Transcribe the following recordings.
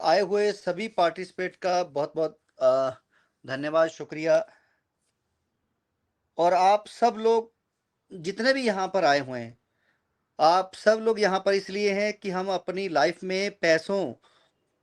आए हुए सभी पार्टिसिपेट का बहुत बहुत धन्यवाद, शुक्रिया। और आप सब लोग जितने भी यहाँ पर आए हुए हैं, आप सब लोग यहाँ पर इसलिए हैं कि हम अपनी लाइफ में पैसों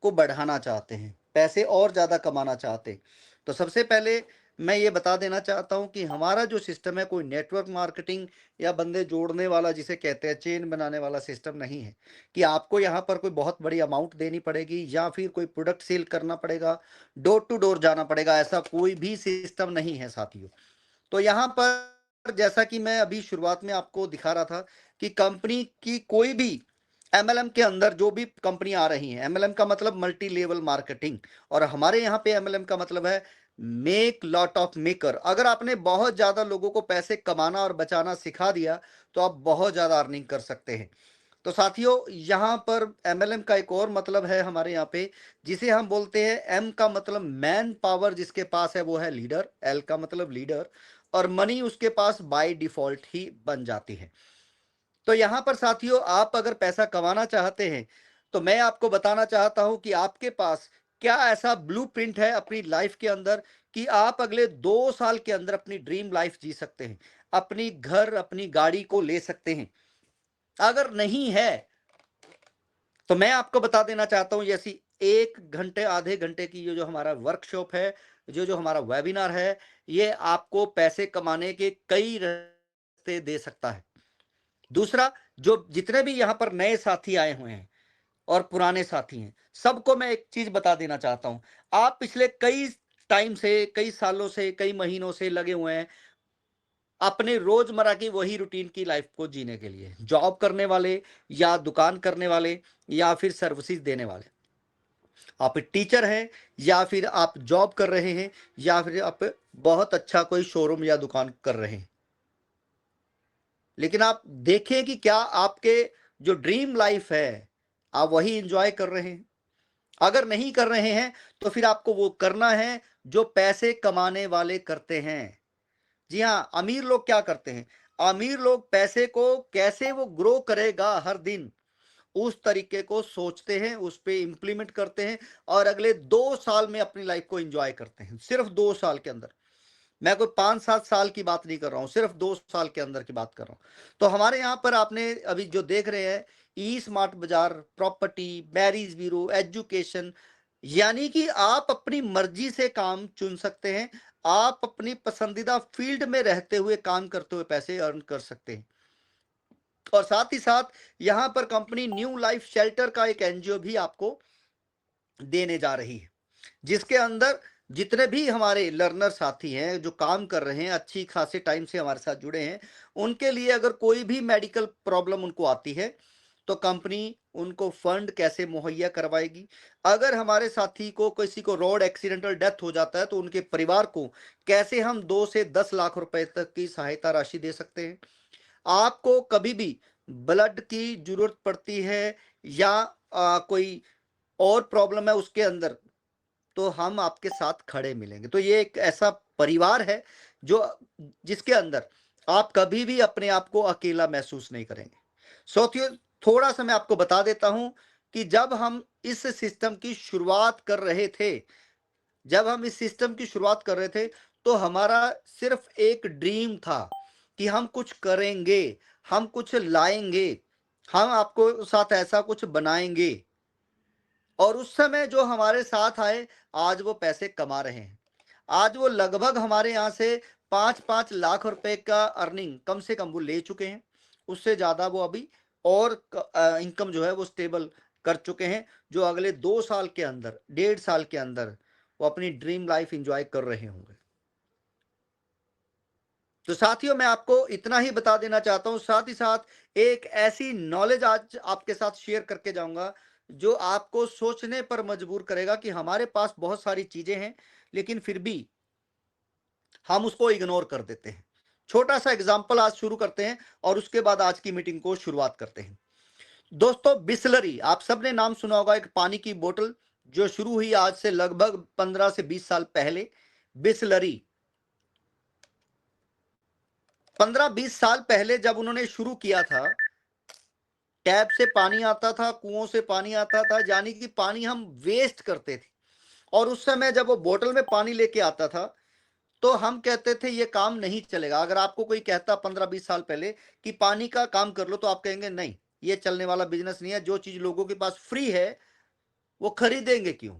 को बढ़ाना चाहते हैं, पैसे और ज़्यादा कमाना चाहते हैं। तो सबसे पहले मैं ये बता देना चाहता हूँ कि हमारा जो सिस्टम है कोई नेटवर्क मार्केटिंग या बंदे जोड़ने वाला जिसे कहते हैं चेन बनाने वाला सिस्टम नहीं है, कि आपको यहाँ पर कोई बहुत बड़ी अमाउंट देनी पड़ेगी या फिर कोई प्रोडक्ट सेल करना पड़ेगा, डोर टू डोर जाना पड़ेगा, ऐसा कोई भी सिस्टम नहीं है साथियों। तो यहाँ पर जैसा कि मैं अभी शुरुआत में आपको दिखा रहा था कि कंपनी की कोई भी एमएलएम के अंदर जो भी कंपनी आ रही है, एमएलएम का मतलब मल्टी लेवल मार्केटिंग, और हमारे यहाँ पे एमएलएम का मतलब है मेक लॉट ऑफ मेकर। अगर आपने बहुत ज्यादा लोगों को पैसे कमाना और बचाना सिखा दिया तो आप बहुत ज्यादा अर्निंग कर सकते हैं। तो साथियों, यहाँ पर एमएलएम का एक और मतलब है हमारे यहाँ पे, जिसे हम बोलते हैं एम का मतलब मैन पावर, जिसके पास है वो है लीडर, एल का मतलब लीडर, और मनी उसके पास बाय डिफॉल्ट ही बन जाती है। तो यहाँ पर साथियों, आप अगर पैसा कमाना चाहते हैं तो मैं आपको बताना चाहता हूं कि आपके पास क्या ऐसा ब्लूप्रिंट है अपनी लाइफ के अंदर कि आप अगले 2 साल के अंदर अपनी ड्रीम लाइफ जी सकते हैं, अपनी घर अपनी गाड़ी को ले सकते हैं। अगर नहीं है तो मैं आपको बता देना चाहता हूं, जैसी 1 घंटे आधे घंटे की ये जो हमारा वर्कशॉप है, जो जो हमारा वेबिनार है, ये आपको पैसे कमाने के कई रास्ते दे सकता है। दूसरा, जो जितने भी यहाँ पर नए साथी आए हुए हैं और पुराने साथी हैं, सबको मैं एक चीज बता देना चाहता हूं। आप पिछले कई टाइम से, कई सालों से, कई महीनों से लगे हुए हैं अपने रोजमर्रा की वही रूटीन की लाइफ को जीने के लिए, जॉब करने वाले या दुकान करने वाले या फिर सर्विसेज देने वाले। आप टीचर हैं या फिर आप जॉब कर रहे हैं या फिर आप बहुत अच्छा कोई शोरूम या दुकान कर रहे हैं, लेकिन आप देखें कि क्या आपके जो ड्रीम लाइफ है आप वही एंजॉय कर रहे हैं। अगर नहीं कर रहे हैं तो फिर आपको वो करना है जो पैसे कमाने वाले करते हैं। जी हाँ, अमीर लोग क्या करते हैं, अमीर लोग पैसे को कैसे वो ग्रो करेगा हर दिन, उस तरीके को सोचते हैं, उस पे इंप्लीमेंट करते हैं और अगले 2 साल में अपनी लाइफ को एंजॉय करते हैं। सिर्फ 2 साल के अंदर, मैं कोई 5-7 साल की बात नहीं कर रहा हूं, सिर्फ 2 साल के अंदर की बात कर रहा हूं। तो हमारे यहां पर आपने अभी जो देख रहे हैं, ई स्मार्ट बाजार, प्रॉपर्टी, मैरिज ब्यूरो, एजुकेशन, यानी कि आप अपनी मर्जी से काम चुन सकते हैं। आप अपनी पसंदीदा फील्ड में रहते हुए काम करते हुए पैसे अर्न कर सकते हैं। और साथ ही साथ यहां पर कंपनी न्यू लाइफ शेल्टर का एक एनजीओ भी आपको देने जा रही है, जिसके अंदर जितने भी हमारे लर्नर साथी हैं जो काम कर रहे हैं, अच्छी खासे टाइम से हमारे साथ जुड़े हैं, उनके लिए अगर कोई भी मेडिकल प्रॉब्लम उनको आती है तो कंपनी उनको फंड कैसे मुहैया करवाएगी। अगर हमारे साथी को किसी को रोड एक्सीडेंटल डेथ हो जाता है तो उनके परिवार को कैसे हम 2 से 10 लाख रुपए तक की सहायता राशि दे सकते हैं। आपको कभी भी ब्लड की जरूरत पड़ती है या कोई और प्रॉब्लम है उसके अंदर, तो हम आपके साथ खड़े मिलेंगे। तो ये एक ऐसा परिवार है जो जिसके अंदर आप कभी भी अपने आप को अकेला महसूस नहीं करेंगे। साथियों, थोड़ा सा मैं आपको बता देता हूं कि जब हम इस सिस्टम की शुरुआत कर रहे थे, जब हम इस सिस्टम की शुरुआत कर रहे थे तो हमारा सिर्फ एक ड्रीम था कि हम कुछ करेंगे, हम कुछ लाएंगे, हम आपको साथ ऐसा कुछ बनाएंगे। और उस समय जो हमारे साथ आए, आज वो पैसे कमा रहे हैं। आज वो लगभग हमारे यहाँ से 5-5 लाख रुपए का अर्निंग कम से कम वो ले चुके हैं। उससे ज्यादा वो अभी और इनकम जो है वो स्टेबल कर चुके हैं, जो अगले 2 साल के अंदर, 1.5 साल के अंदर वो अपनी ड्रीम लाइफ एंजॉय कर रहे होंगे। तो साथियों, मैं आपको इतना ही बता देना चाहता हूं, साथ ही साथ एक ऐसी नॉलेज आज आपके साथ शेयर करके जाऊंगा जो आपको सोचने पर मजबूर करेगा कि हमारे पास बहुत सारी चीजें हैं लेकिन फिर भी हम उसको इग्नोर कर देते हैं। छोटा सा एग्जांपल आज शुरू करते हैं और उसके बाद आज की मीटिंग को शुरुआत करते हैं। दोस्तों, बिसलरी, आप सबने नाम सुना होगा, एक पानी की बोतल जो शुरू हुई आज से लगभग 15 से 20 साल पहले। बिसलरी 15-20 साल पहले जब उन्होंने शुरू किया था टैप से पानी आता था, कुओं से पानी आता था, यानी कि पानी हम वेस्ट करते थे। और उस समय जब वो बोतल में पानी लेके आता था, तो हम कहते थे ये काम नहीं चलेगा। अगर आपको कोई कहता 15-20 साल पहले कि पानी का काम कर लो, तो आप कहेंगे नहीं, ये चलने वाला बिजनेस नहीं है। जो चीज लोगों के पास फ्री है वो खरीदेंगे क्यों?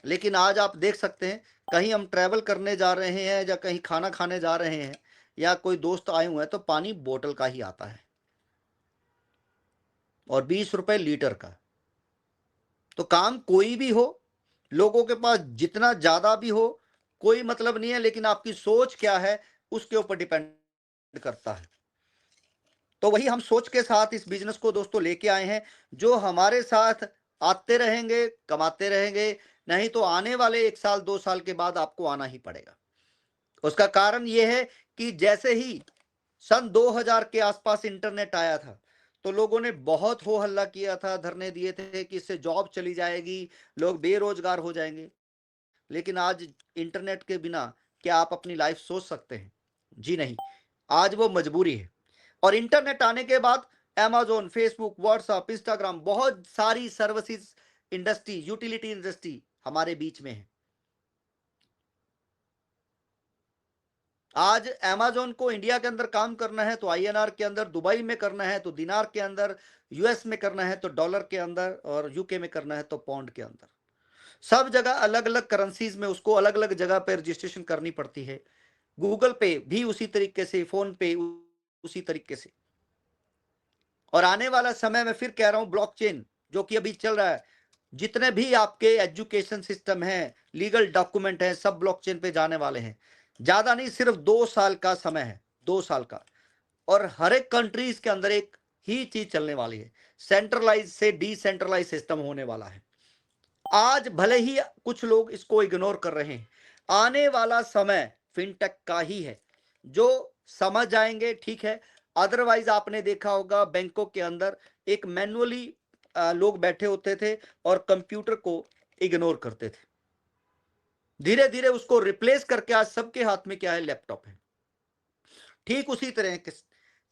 लेकिन आज आप देख सकते हैं, कहीं हम ट्रैवल करने जा रहे हैं या कहीं खाना खाने जा रहे हैं या कोई दोस्त आए हुए हैं, तो पानी बोतल का ही आता है और 20 रुपए लीटर का। तो काम कोई भी हो, लोगों के पास जितना ज्यादा भी हो, कोई मतलब नहीं है, लेकिन आपकी सोच क्या है उसके ऊपर डिपेंड करता है। तो वही हम सोच के साथ इस बिजनेस को दोस्तों लेके आए हैं, जो हमारे साथ आते रहेंगे, कमाते रहेंगे। नहीं तो आने वाले 1 साल 2 साल के बाद आपको आना ही पड़ेगा। उसका कारण यह है कि जैसे ही सन 2000 के आसपास इंटरनेट आया था, तो लोगों ने बहुत हो हल्ला किया था, धरने दिए थे कि इससे जॉब चली जाएगी, लोग बेरोजगार हो जाएंगे। लेकिन आज इंटरनेट के बिना क्या आप अपनी लाइफ सोच सकते हैं? जी नहीं, आज वो मजबूरी है। और इंटरनेट आने के बाद अमेज़न, फेसबुक, व्हाट्सएप, इंस्टाग्राम, बहुत सारी सर्विसेज इंडस्ट्री, यूटिलिटी इंडस्ट्री हमारे बीच में है। आज अमेज़न को इंडिया के अंदर काम करना है तो आईएनआर के अंदर, दुबई में करना है तो दिनार के अंदर, यूएस में करना है तो डॉलर के अंदर, और यूके में करना है तो पाउंड के अंदर। सब जगह अलग अलग करेंसीज में उसको अलग अलग जगह पे रजिस्ट्रेशन करनी पड़ती है। गूगल पे भी उसी तरीके से, फोन पे उसी तरीके से। और आने वाला समय में फिर कह रहा हूं, ब्लॉकचेन जो कि अभी चल रहा है, जितने भी आपके एजुकेशन सिस्टम है, लीगल डॉक्यूमेंट है, सब ब्लॉकचेन पे जाने वाले हैं। ज्यादा नहीं, सिर्फ 2 साल का समय है, 2 साल का। और हर एक कंट्रीज के अंदर एक ही चीज चलने वाली है, सेंट्रलाइज से डिसेंट्रलाइज सिस्टम होने वाला है। आज भले ही कुछ लोग इसको इग्नोर कर रहे हैं, आने वाला समय फिनटेक का ही है। जो समझ जाएंगे ठीक है, अदरवाइज आपने देखा होगा बैंकों के अंदर एक मैनुअली लोग बैठे होते थे और कंप्यूटर को इग्नोर करते थे। धीरे धीरे उसको रिप्लेस करके आज सबके हाथ में क्या है? लैपटॉप है। ठीक उसी तरह के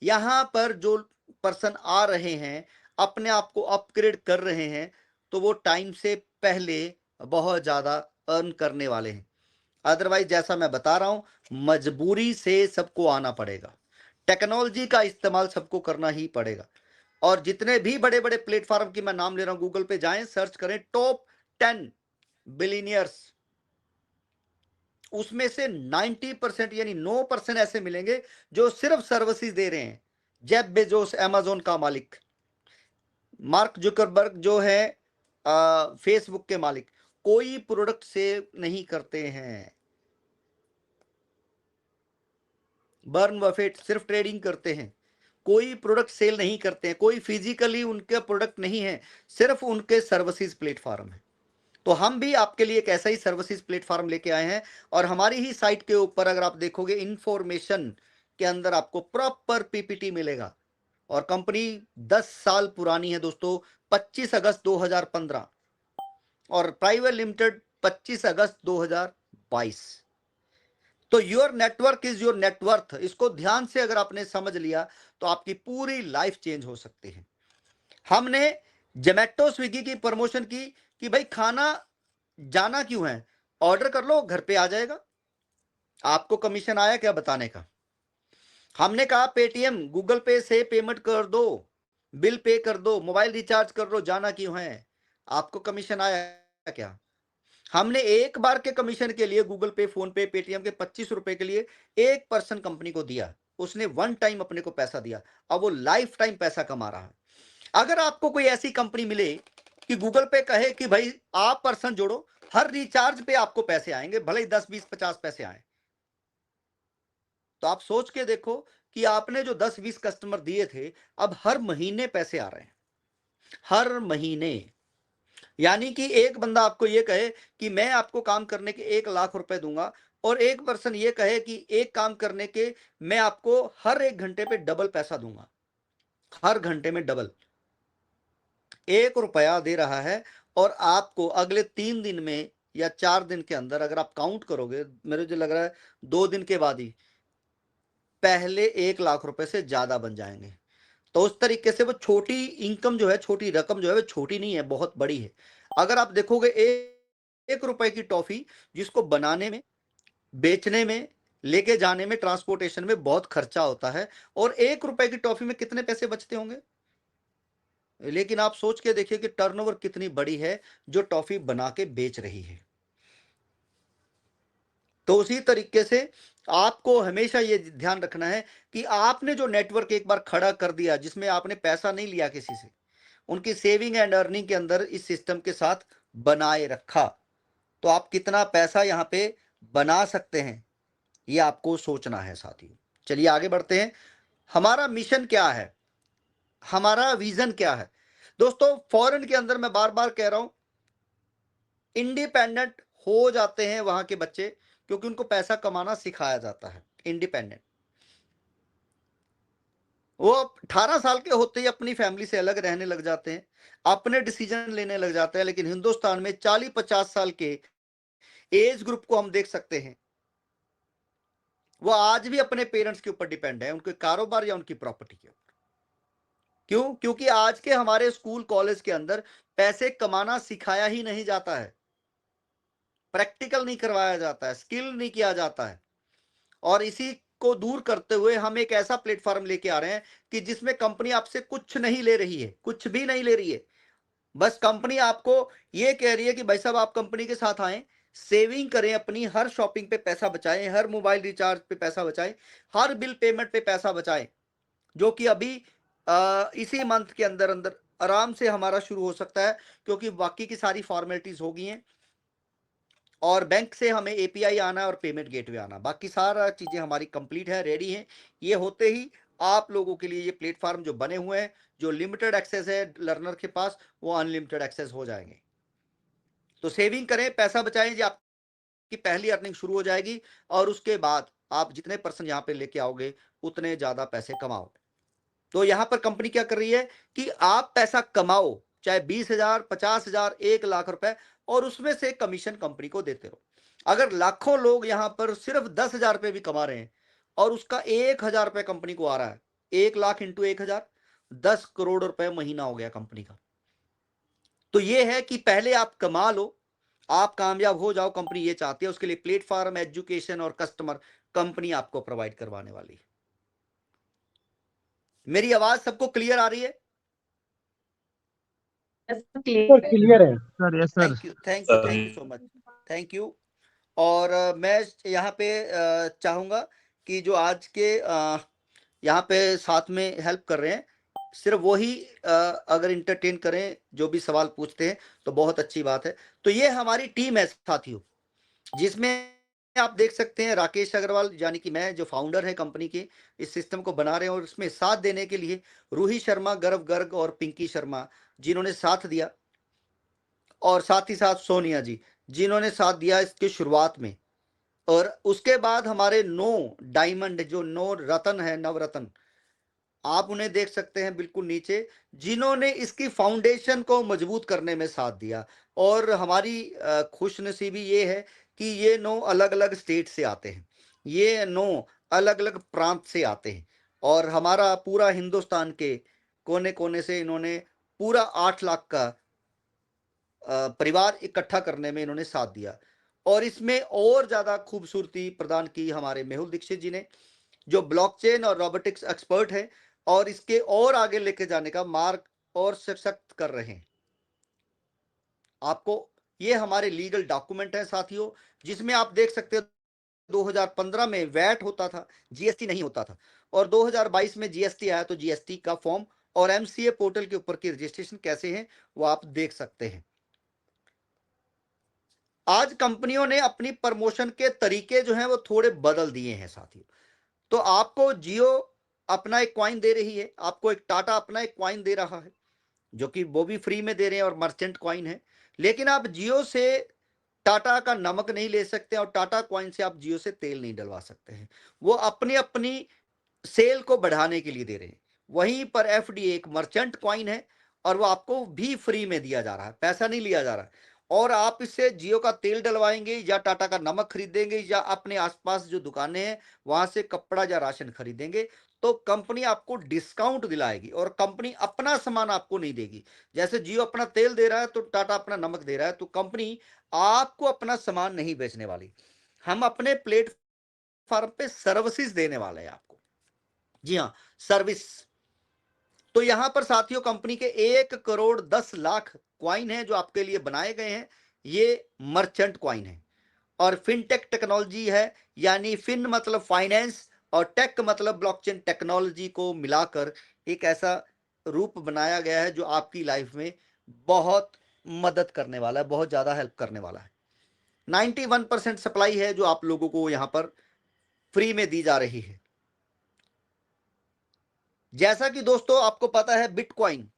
यहां पर जो पर्सन आ रहे हैं, अपने आप को अपग्रेड कर रहे हैं, तो वो टाइम से पहले बहुत ज्यादा अर्न करने वाले हैं। अदरवाइज जैसा मैं बता रहा हूं, मजबूरी से सबको आना पड़ेगा। टेक्नोलॉजी का इस्तेमाल सबको करना ही पड़ेगा। और जितने भी बड़े बड़े प्लेटफॉर्म की मैं नाम ले रहा हूं, गूगल पे जाएं, सर्च करें टॉप 10 बिलीनियर्स, उसमें से 90% यानी 9% ऐसे मिलेंगे जो सिर्फ सर्विसेज दे रहे हैं। जेफ बेजोस अमेज़न का मालिक, मार्क जुकरबर्ग जो है फेसबुक के मालिक, कोई प्रोडक्ट सेल नहीं करते हैं। बर्न बफेट सिर्फ ट्रेडिंग करते हैं, कोई प्रोडक्ट सेल नहीं करते हैं, कोई फिजिकली उनके प्रोडक्ट नहीं है, सिर्फ उनके सर्विसेज प्लेटफॉर्म है। तो हम भी आपके लिए एक ऐसा ही सर्विसेज प्लेटफॉर्म लेके आए हैं। और हमारी ही साइट के ऊपर अगर आप देखोगे, इंफॉर्मेशन के अंदर आपको प्रॉपर पीपीटी मिलेगा। और कंपनी 10 साल पुरानी है दोस्तों, 25 अगस्त 2015, और प्राइवेट लिमिटेड 25 अगस्त 2022। तो your network is your net worth, इसको ध्यान से अगर आपने समझ लिया तो आपकी पूरी लाइफ चेंज हो सकती है। हमने जोमैटो स्विगी की प्रमोशन की कि भाई खाना जाना क्यों है, ऑर्डर कर लो घर पे आ जाएगा। आपको कमीशन आया क्या बताने का? हमने कहा पेटीएम गूगल पे से पेमेंट कर दो, बिल पे कर दो, मोबाइल रिचार्ज कर दो, जाना क्यों है? आपको कमीशन आया क्या? हमने एक बार के कमीशन के लिए गूगल पे, फोन पे, पेटीएम के 25 रुपए के लिए एक पर्सन कंपनी को दिया, उसने वन टाइम अपने को पैसा दिया, अब वो लाइफ टाइम पैसा कमा रहा है। अगर आपको कोई ऐसी कंपनी मिले कि गूगल पे कहे कि भाई आप पर्सन जोड़ो, हर रिचार्ज पे आपको पैसे आएंगे, भले ही 10 20 50 पैसे आए, तो आप सोच के देखो कि आपने जो 10 20 कस्टमर दिए थे, अब हर महीने पैसे आ रहे हैं, हर महीने। यानी कि एक बंदा आपको ये कहे कि मैं आपको काम करने के 1 लाख रुपए दूंगा, और एक पर्सन ये कहे कि एक काम करने के मैं आपको हर 1 घंटे पे डबल पैसा दूंगा, हर घंटे में डबल 1 रुपया दे रहा है। और आपको अगले 3 दिन में या 4 दिन के अंदर, अगर आप काउंट करोगे, मेरे जो लग रहा है 2 दिन के बाद ही पहले 1 लाख रुपए से ज्यादा बन जाएंगे। तो उस तरीके से वो छोटी इनकम जो है, छोटी रकम जो है, वो छोटी नहीं है, बहुत बड़ी है। अगर आप देखोगे 1 रुपए की टॉफी, जिसको बनाने में, बेचने में, लेके जाने में, ट्रांसपोर्टेशन में बहुत खर्चा होता है, और 1 रुपए की टॉफी में कितने पैसे बचते होंगे? लेकिन आप सोच के देखिए कि टर्नओवर कितनी बड़ी है जो टॉफी बना के बेच रही है। तो उसी तरीके से आपको हमेशा ये ध्यान रखना है कि आपने जो नेटवर्क एक बार खड़ा कर दिया, जिसमें आपने पैसा नहीं लिया किसी से, उनकी सेविंग एंड अर्निंग के अंदर इस सिस्टम के साथ बनाए रखा, तो आप कितना पैसा यहां पे बना सकते हैं, ये आपको सोचना है साथियों। चलिए आगे बढ़ते हैं। हमारा मिशन क्या है, हमारा विजन क्या है? दोस्तों, फॉरेन के अंदर मैं बार बार कह रहा हूं, इंडिपेंडेंट हो जाते हैं वहां के बच्चे, क्योंकि उनको पैसा कमाना सिखाया जाता है। इंडिपेंडेंट, वो 18 साल के होते ही अपनी फैमिली से अलग रहने लग जाते हैं, अपने डिसीजन लेने लग जाते हैं। लेकिन हिंदुस्तान में 40-50 साल के एज ग्रुप को हम देख सकते हैं, वो आज भी अपने पेरेंट्स के ऊपर डिपेंड है, उनके कारोबार या उनकी प्रॉपर्टी के ऊपर। क्यों? क्योंकि आज के हमारे स्कूल कॉलेज के अंदर पैसे कमाना सिखाया ही नहीं जाता है, प्रैक्टिकल नहीं करवाया जाता है, स्किल नहीं किया जाता है। और इसी को दूर करते हुए हम एक ऐसा प्लेटफॉर्म लेके आ रहे हैं कि जिसमें कंपनी आपसे कुछ नहीं ले रही है, कुछ भी नहीं ले रही है। बस कंपनी आपको ये कह रही है कि भाई साहब, आप कंपनी के साथ आए, सेविंग करें, अपनी हर शॉपिंग पे पैसा बचाएं, हर मोबाइल रिचार्ज पे पैसा बचाएं, हर बिल पेमेंट पे पैसा बचाएं, जो कि अभी इसी मंथ के अंदर अंदर आराम से हमारा शुरू हो सकता है, क्योंकि बाकी की सारी फॉर्मेलिटीज हो गई हैं, और बैंक से हमें एपीआई आना है और पेमेंट गेटवे आना, बाकी सारा चीजें हमारी कंप्लीट है, रेडी है। ये होते ही आप लोगों के लिए ये प्लेटफॉर्म जो बने हुए हैं, जो लिमिटेड एक्सेस है लर्नर के पास, वो अनलिमिटेड एक्सेस हो जाएंगे। तो सेविंग करें, पैसा बचाएं, जी आपकी पहली अर्निंग शुरू हो जाएगी, और उसके बाद आप जितने परसेंट यहाँ पे लेके आओगे, उतने ज्यादा पैसे कमाओगे। तो यहां पर कंपनी क्या कर रही है कि आप पैसा कमाओ, चाहे 20,000, 50,000, 1 लाख रुपए, और उसमें से कमीशन कंपनी को देते रहो। अगर लाखों लोग यहां पर सिर्फ 10,000 रुपए भी कमा रहे हैं, और उसका 1,000 रुपए कंपनी को आ रहा है, 1 लाख इंटू 1,000, 10 करोड़ रुपए महीना हो गया कंपनी का। तो ये है कि पहले आप कमा लो, आप कामयाब हो जाओ, कंपनी ये चाहती है। उसके लिए प्लेटफॉर्म, एजुकेशन और कस्टमर कंपनी आपको प्रोवाइड करवाने वाली है। मेरी आवाज सबको क्लियर आ रही है? क्लियर है sir. Yes sir. Thank you, thank you, thank you so much, thank you. और मैं यहाँ पे चाहूंगा कि जो आज के यहाँ पे साथ में हेल्प कर रहे हैं, सिर्फ वही अगर इंटरटेन करें, जो भी सवाल पूछते हैं, तो बहुत अच्छी बात है। तो ये हमारी टीम है साथियों, जिसमें आप देख सकते हैं राकेश अग्रवाल, यानी कि मैं, जो फाउंडर है कंपनी के, इस सिस्टम को बना रहे हैं, और इसमें साथ देने के लिए रूही शर्मा, गर्व गर्ग और पिंकी शर्मा, जिन्होंने साथ दिया, और साथ ही साथ सोनिया जी, जिन्होंने साथ दिया इसके शुरुआत में। और उसके बाद हमारे 9 डायमंड, जो 9 रतन है, नवरत्न, आप उन्हें देख सकते हैं बिल्कुल नीचे, जिन्होंने इसकी फाउंडेशन को मजबूत करने में साथ दिया। और हमारी खुशनसीबी ये है कि ये 9 अलग अलग स्टेट से आते हैं, ये 9 अलग अलग प्रांत से आते हैं, और हमारा पूरा हिंदुस्तान के कोने कोने से इन्होंने पूरा 8 लाख का परिवार इकट्ठा करने में इन्होंने साथ दिया। और इसमें और ज्यादा खूबसूरती प्रदान की हमारे मेहुल दीक्षित जी ने, जो ब्लॉकचेन और रोबोटिक्स एक्सपर्ट है, और इसके और आगे लेके जाने का मार्ग और सशक्त कर रहे हैं। आपको ये हमारे लीगल डॉक्यूमेंट है साथियों, जिसमें आप देख सकते हो 2015 में वैट होता था, जीएसटी नहीं होता था, और 2022 में जीएसटी आया, तो जीएसटी का फॉर्म और एमसीए पोर्टल के ऊपर की रजिस्ट्रेशन कैसे है, वो आप देख सकते हैं। आज कंपनियों ने अपनी प्रमोशन के तरीके जो हैं वो थोड़े बदल दिए हैं साथियों। तो आपको जियो अपना एक कॉइन दे रही है, आपको एक टाटा अपना एक कॉइन दे रहा है, जो कि वो भी फ्री में दे रहे हैं, और मर्चेंट कॉइन है। लेकिन आप जियो से टाटा का नमक नहीं ले सकते, और टाटा कॉइन से आप जियो से तेल नहीं डलवा सकते हैं। वो अपनी अपनी सेल को बढ़ाने के लिए दे रहे हैं। वहीं पर एफडी एक मर्चेंट कॉइन है, और वो आपको भी फ्री में दिया जा रहा है, पैसा नहीं लिया जा रहा है। और आप इससे जियो का तेल डलवाएंगे, या टाटा का नमक खरीदेंगे, या अपने आसपास जो दुकानें हैं वहां से कपड़ा या राशन खरीदेंगे, तो कंपनी आपको डिस्काउंट दिलाएगी और कंपनी अपना सामान आपको नहीं देगी। जैसे जियो अपना तेल दे रहा है तो टाटा अपना नमक दे रहा है, तो कंपनी आपको अपना सामान नहीं बेचने वाली। हम अपने प्लेटफॉर्म पे सर्विसेज देने वाले हैं आपको। जी हाँ, सर्विस। तो यहां पर साथियों कंपनी के 1 करोड़ 10 लाख क्वाइन है जो आपके लिए बनाए गए हैं। ये मर्चेंट क्वाइन है। और फिनटेक टेक्नोलॉजी है, यानी फिन मतलब फाइनेंस और टेक मतलब ब्लॉकचेन टेक्नोलॉजी को मिलाकर एक ऐसा रूप बनाया गया है जो आपकी लाइफ में बहुत मदद करने वाला है, बहुत ज्यादा हेल्प करने वाला है। 91% सप्लाई है जो आप लोगों को यहां पर फ्री में दी जा रही है। जैसा कि दोस्तों आपको पता है, बिटकॉइन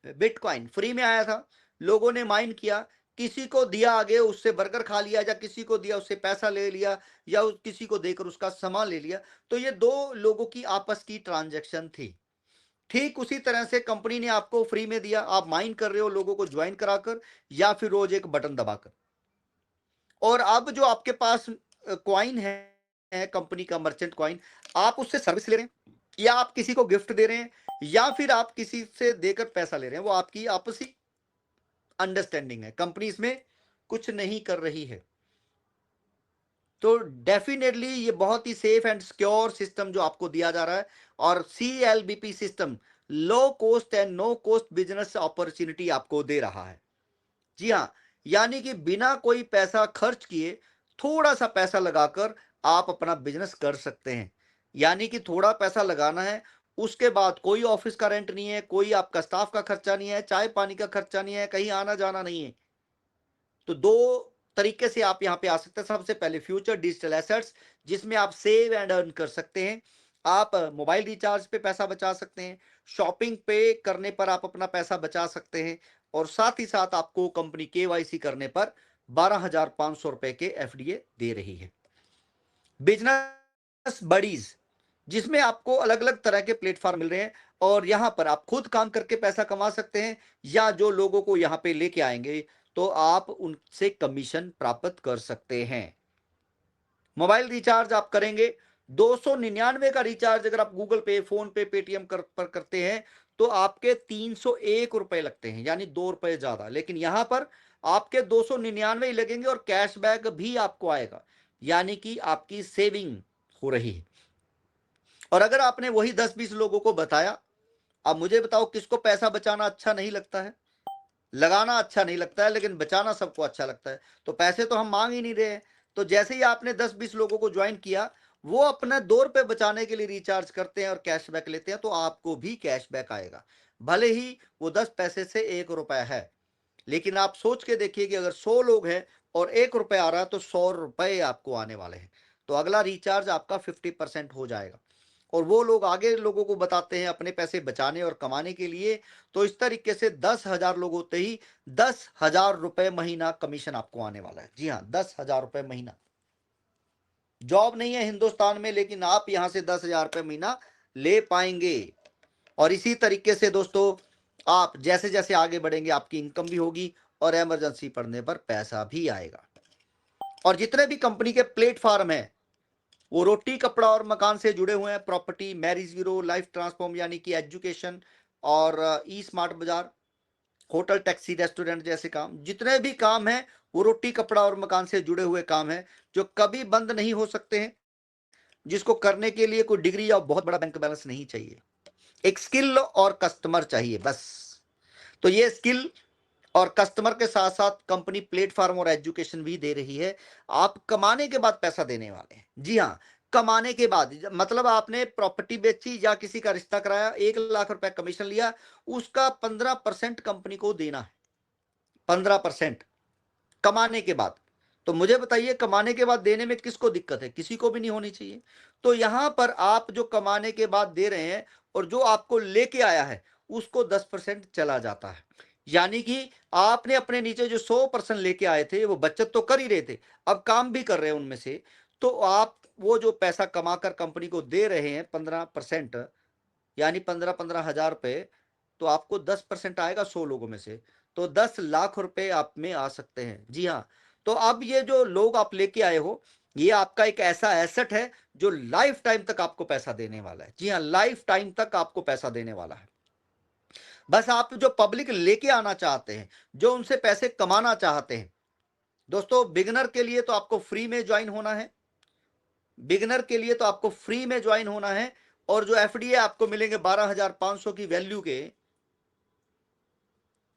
बिटकॉइन फ्री में आया था, लोगों ने माइन किया, किसी को दिया आगे उससे बर्गर खा लिया, या किसी को दिया उससे पैसा ले लिया, या किसी को देकर उसका सामान ले लिया। तो ये दो लोगों की आपस की ट्रांजैक्शन थी। ठीक उसी तरह से कंपनी ने आपको फ्री में दिया, आप माइन कर रहे हो लोगों को ज्वाइन कराकर या फिर रोज एक बटन दबाकर। और अब जो आपके पास क्वाइन है कंपनी का मर्चेंट क्वाइन, आप उससे सर्विस ले रहे हैं या आप किसी को गिफ्ट दे रहे हैं या फिर आप किसी से देकर पैसा ले रहे हैं, वो आपकी आपसी अंडरस्टैंडिंग है। कंपनी इसमें कुछ नहीं कर रही है। तो डेफिनेटली ये बहुत ही सेफ एंड सिक्योर सिस्टम जो आपको दिया जा रहा है। और CLBP system low cost and no cost business opportunity आपको दे रहा है। जी हाँ, यानी कि बिना कोई पैसा खर्च किए थोड़ा सा पैसा लगाकर आप अपना बिजनेस कर सकते हैं। यानी कि थोड़ा पैसा लगाना है, उसके बाद कोई ऑफिस का रेंट नहीं है, कोई आपका स्टाफ का खर्चा नहीं है, चाय पानी का खर्चा नहीं है, कहीं आना जाना नहीं है। तो दो तरीके से आप यहाँ पे आ सकते हैं। सबसे पहले फ्यूचर डिजिटल एसेट्स, जिसमें आप सेव एंड अर्न कर सकते हैं। आप मोबाइल रिचार्ज पे पैसा बचा सकते हैं, शॉपिंग पे करने पर आप अपना पैसा बचा सकते हैं, और साथ ही साथ आपको कंपनी KYC करने पर 12,500 रुपए के FDA दे रही है। बिजनेस बडीज, जिसमें आपको अलग अलग तरह के प्लेटफॉर्म मिल रहे हैं, और यहां पर आप खुद काम करके पैसा कमा सकते हैं, या जो लोगों को यहां पे लेके आएंगे तो आप उनसे कमीशन प्राप्त कर सकते हैं। मोबाइल रिचार्ज आप करेंगे, 299 का रिचार्ज अगर आप गूगल पे, फोन पे, पेटीएम पर करते हैं तो आपके 301 रुपए लगते हैं, यानी 2 रुपए ज्यादा। लेकिन यहां पर आपके 299 ही लगेंगे और कैशबैक भी आपको आएगा, यानी कि आपकी सेविंग हो रही है। और अगर आपने वही 10-20 लोगों को बताया, अब मुझे बताओ किसको पैसा बचाना अच्छा नहीं लगता है? लगाना अच्छा नहीं लगता है, लेकिन बचाना सबको अच्छा लगता है। तो पैसे तो हम मांग ही नहीं रहे हैं। तो जैसे ही आपने 10-20 लोगों को ज्वाइन किया, वो अपने 2 रुपए बचाने के लिए रिचार्ज करते हैं और कैशबैक लेते हैं, तो आपको भी कैशबैक आएगा। भले ही वो 10 पैसे से 1 रुपया है, लेकिन आप सोच के देखिए कि अगर 100 लोग हैं और 1 रुपए आ रहा है तो 100 रुपए आपको आने वाले हैं। तो अगला रिचार्ज आपका 50% हो जाएगा। और वो लोग आगे लोगों को बताते हैं अपने पैसे बचाने और कमाने के लिए। तो इस तरीके से 10,000 लोग होते ही 10,000 रुपए महीना कमीशन आपको आने वाला है। जी हाँ, 10,000 रुपए महीना। जॉब नहीं है हिंदुस्तान में, लेकिन आप यहां से 10,000 रुपए महीना ले पाएंगे। और इसी तरीके से दोस्तों, आप जैसे जैसे आगे बढ़ेंगे आपकी इनकम भी होगी और इमरजेंसी पड़ने पर पैसा भी आएगा। और जितने भी कंपनी के प्लेटफॉर्म हैं, वो रोटी कपड़ा और मकान से जुड़े हुए हैं। Property, marriage bureau, life transform यानी कि एजुकेशन, और ई स्मार्ट बाजार, होटल, टैक्सी, रेस्टोरेंट जैसे काम, जितने भी काम हैं वो रोटी कपड़ा और मकान से जुड़े हुए काम हैं, जो कभी बंद नहीं हो सकते हैं, जिसको करने के लिए कोई डिग्री या बहुत बड़ा बैंक बैलेंस नहीं चाहिए, एक स्किल और कस्टमर चाहिए बस। तो ये स्किल और कस्टमर के साथ साथ कंपनी प्लेटफॉर्म और एजुकेशन भी दे रही है। आप कमाने के बाद पैसा देने वाले हैं। जी हाँ, कमाने के बाद, मतलब आपने प्रॉपर्टी बेची या किसी का रिश्ता कराया, 1 लाख रुपए कमीशन लिया, उसका 15% कंपनी को देना है। 15% कमाने के बाद। तो मुझे बताइए, कमाने के बाद देने में किसको दिक्कत है? किसी को भी नहीं होनी चाहिए। तो यहां पर आप जो कमाने के बाद दे रहे हैं और जो आपको लेके आया है उसको 10% चला जाता है। यानी कि आपने अपने नीचे जो 100% लेके आए थे, वो बचत तो कर ही रहे थे, अब काम भी कर रहे हैं उनमें से, तो आप वो जो पैसा कमाकर कंपनी को दे रहे हैं 15%, यानी 15,000 रुपए, तो आपको 10% आएगा 100 लोगों में से, तो 10 लाख रुपए आप में आ सकते हैं। जी हाँ, तो अब ये जो लोग आप लेके आए हो, ये आपका एक ऐसा एसेट है जो लाइफ टाइम तक आपको पैसा देने वाला है। जी हाँ, लाइफ टाइम तक आपको पैसा देने वाला है। बस आप जो पब्लिक लेके आना चाहते हैं, जो उनसे पैसे कमाना चाहते हैं, दोस्तों बिगिनर के लिए तो आपको फ्री में ज्वाइन होना है। बिगिनर के लिए तो आपको फ्री में ज्वाइन होना है, और जो एफडीए आपको मिलेंगे 12,500 की वैल्यू के,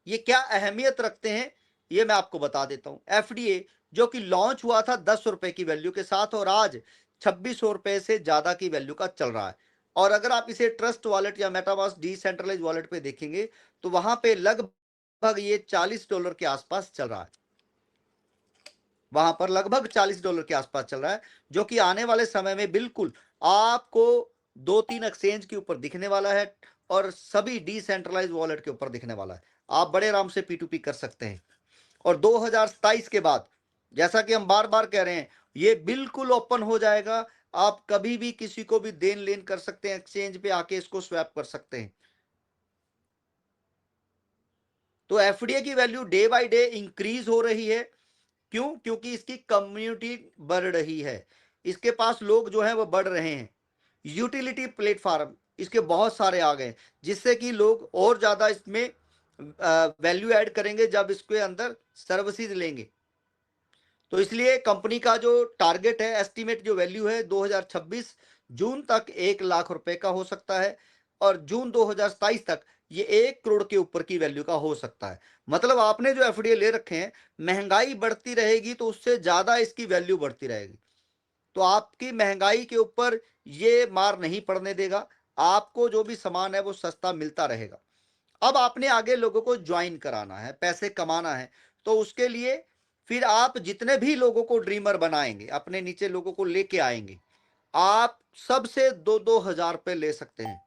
ये क्या अहमियत रखते हैं ये मैं आपको बता देता हूं। एफडीए जो कि लॉन्च हुआ था 10 रुपए की वैल्यू के साथ, और आज 2600 रुपए से ज्यादा की वैल्यू का चल रहा है। और अगर आप इसे ट्रस्ट वॉलेट या मेटामास्क डिसेंट्रलाइज वॉलेट पे देखेंगे तो वहां पे लगभग ये $40 के आसपास चल रहा है। वहां पर लगभग $40 के आसपास चल रहा है, जो कि आने वाले समय में बिल्कुल आपको 2-3 एक्सचेंज के ऊपर दिखने वाला है, और सभी डिसेंट्रलाइज वॉलेट के ऊपर दिखने वाला है। आप बड़े आराम से P2P कर सकते हैं। और 2027 के बाद, जैसा कि हम बार बार कह रहे हैं, ये बिल्कुल ओपन हो जाएगा। आप कभी भी किसी को भी देन लेन कर सकते हैं, एक्सचेंज पे आके इसको स्वैप कर सकते हैं। तो एफडीए की value day by day increase हो रही है। क्यों? क्योंकि इसकी कम्युनिटी बढ़ रही है, इसके पास लोग जो हैं वो बढ़ रहे हैं। यूटिलिटी प्लेटफॉर्म इसके बहुत सारे आ गए, जिससे कि लोग और ज्यादा इसमें वैल्यू ऐड करेंगे जब इसके अंदर सर्विसेज लेंगे। तो इसलिए कंपनी का जो टारगेट है, एस्टीमेट जो वैल्यू है 2026 जून तक 1 लाख रुपए का हो सकता है, और जून 2027 तक ये 1 करोड़ के ऊपर की वैल्यू का हो सकता है। मतलब आपने जो एफडीए ले रखे हैं, महंगाई बढ़ती रहेगी तो उससे ज्यादा इसकी वैल्यू बढ़ती रहेगी। तो आपकी महंगाई के ऊपर ये मार नहीं पड़ने देगा, आपको जो भी सामान है वो सस्ता मिलता रहेगा। अब आपने आगे लोगों को ज्वाइन कराना है, पैसे कमाना है, तो उसके लिए फिर आप जितने भी लोगों को ड्रीमर बनाएंगे, अपने नीचे लोगों को लेके आएंगे, आप सबसे 2-2 हजार रुपए ले सकते हैं।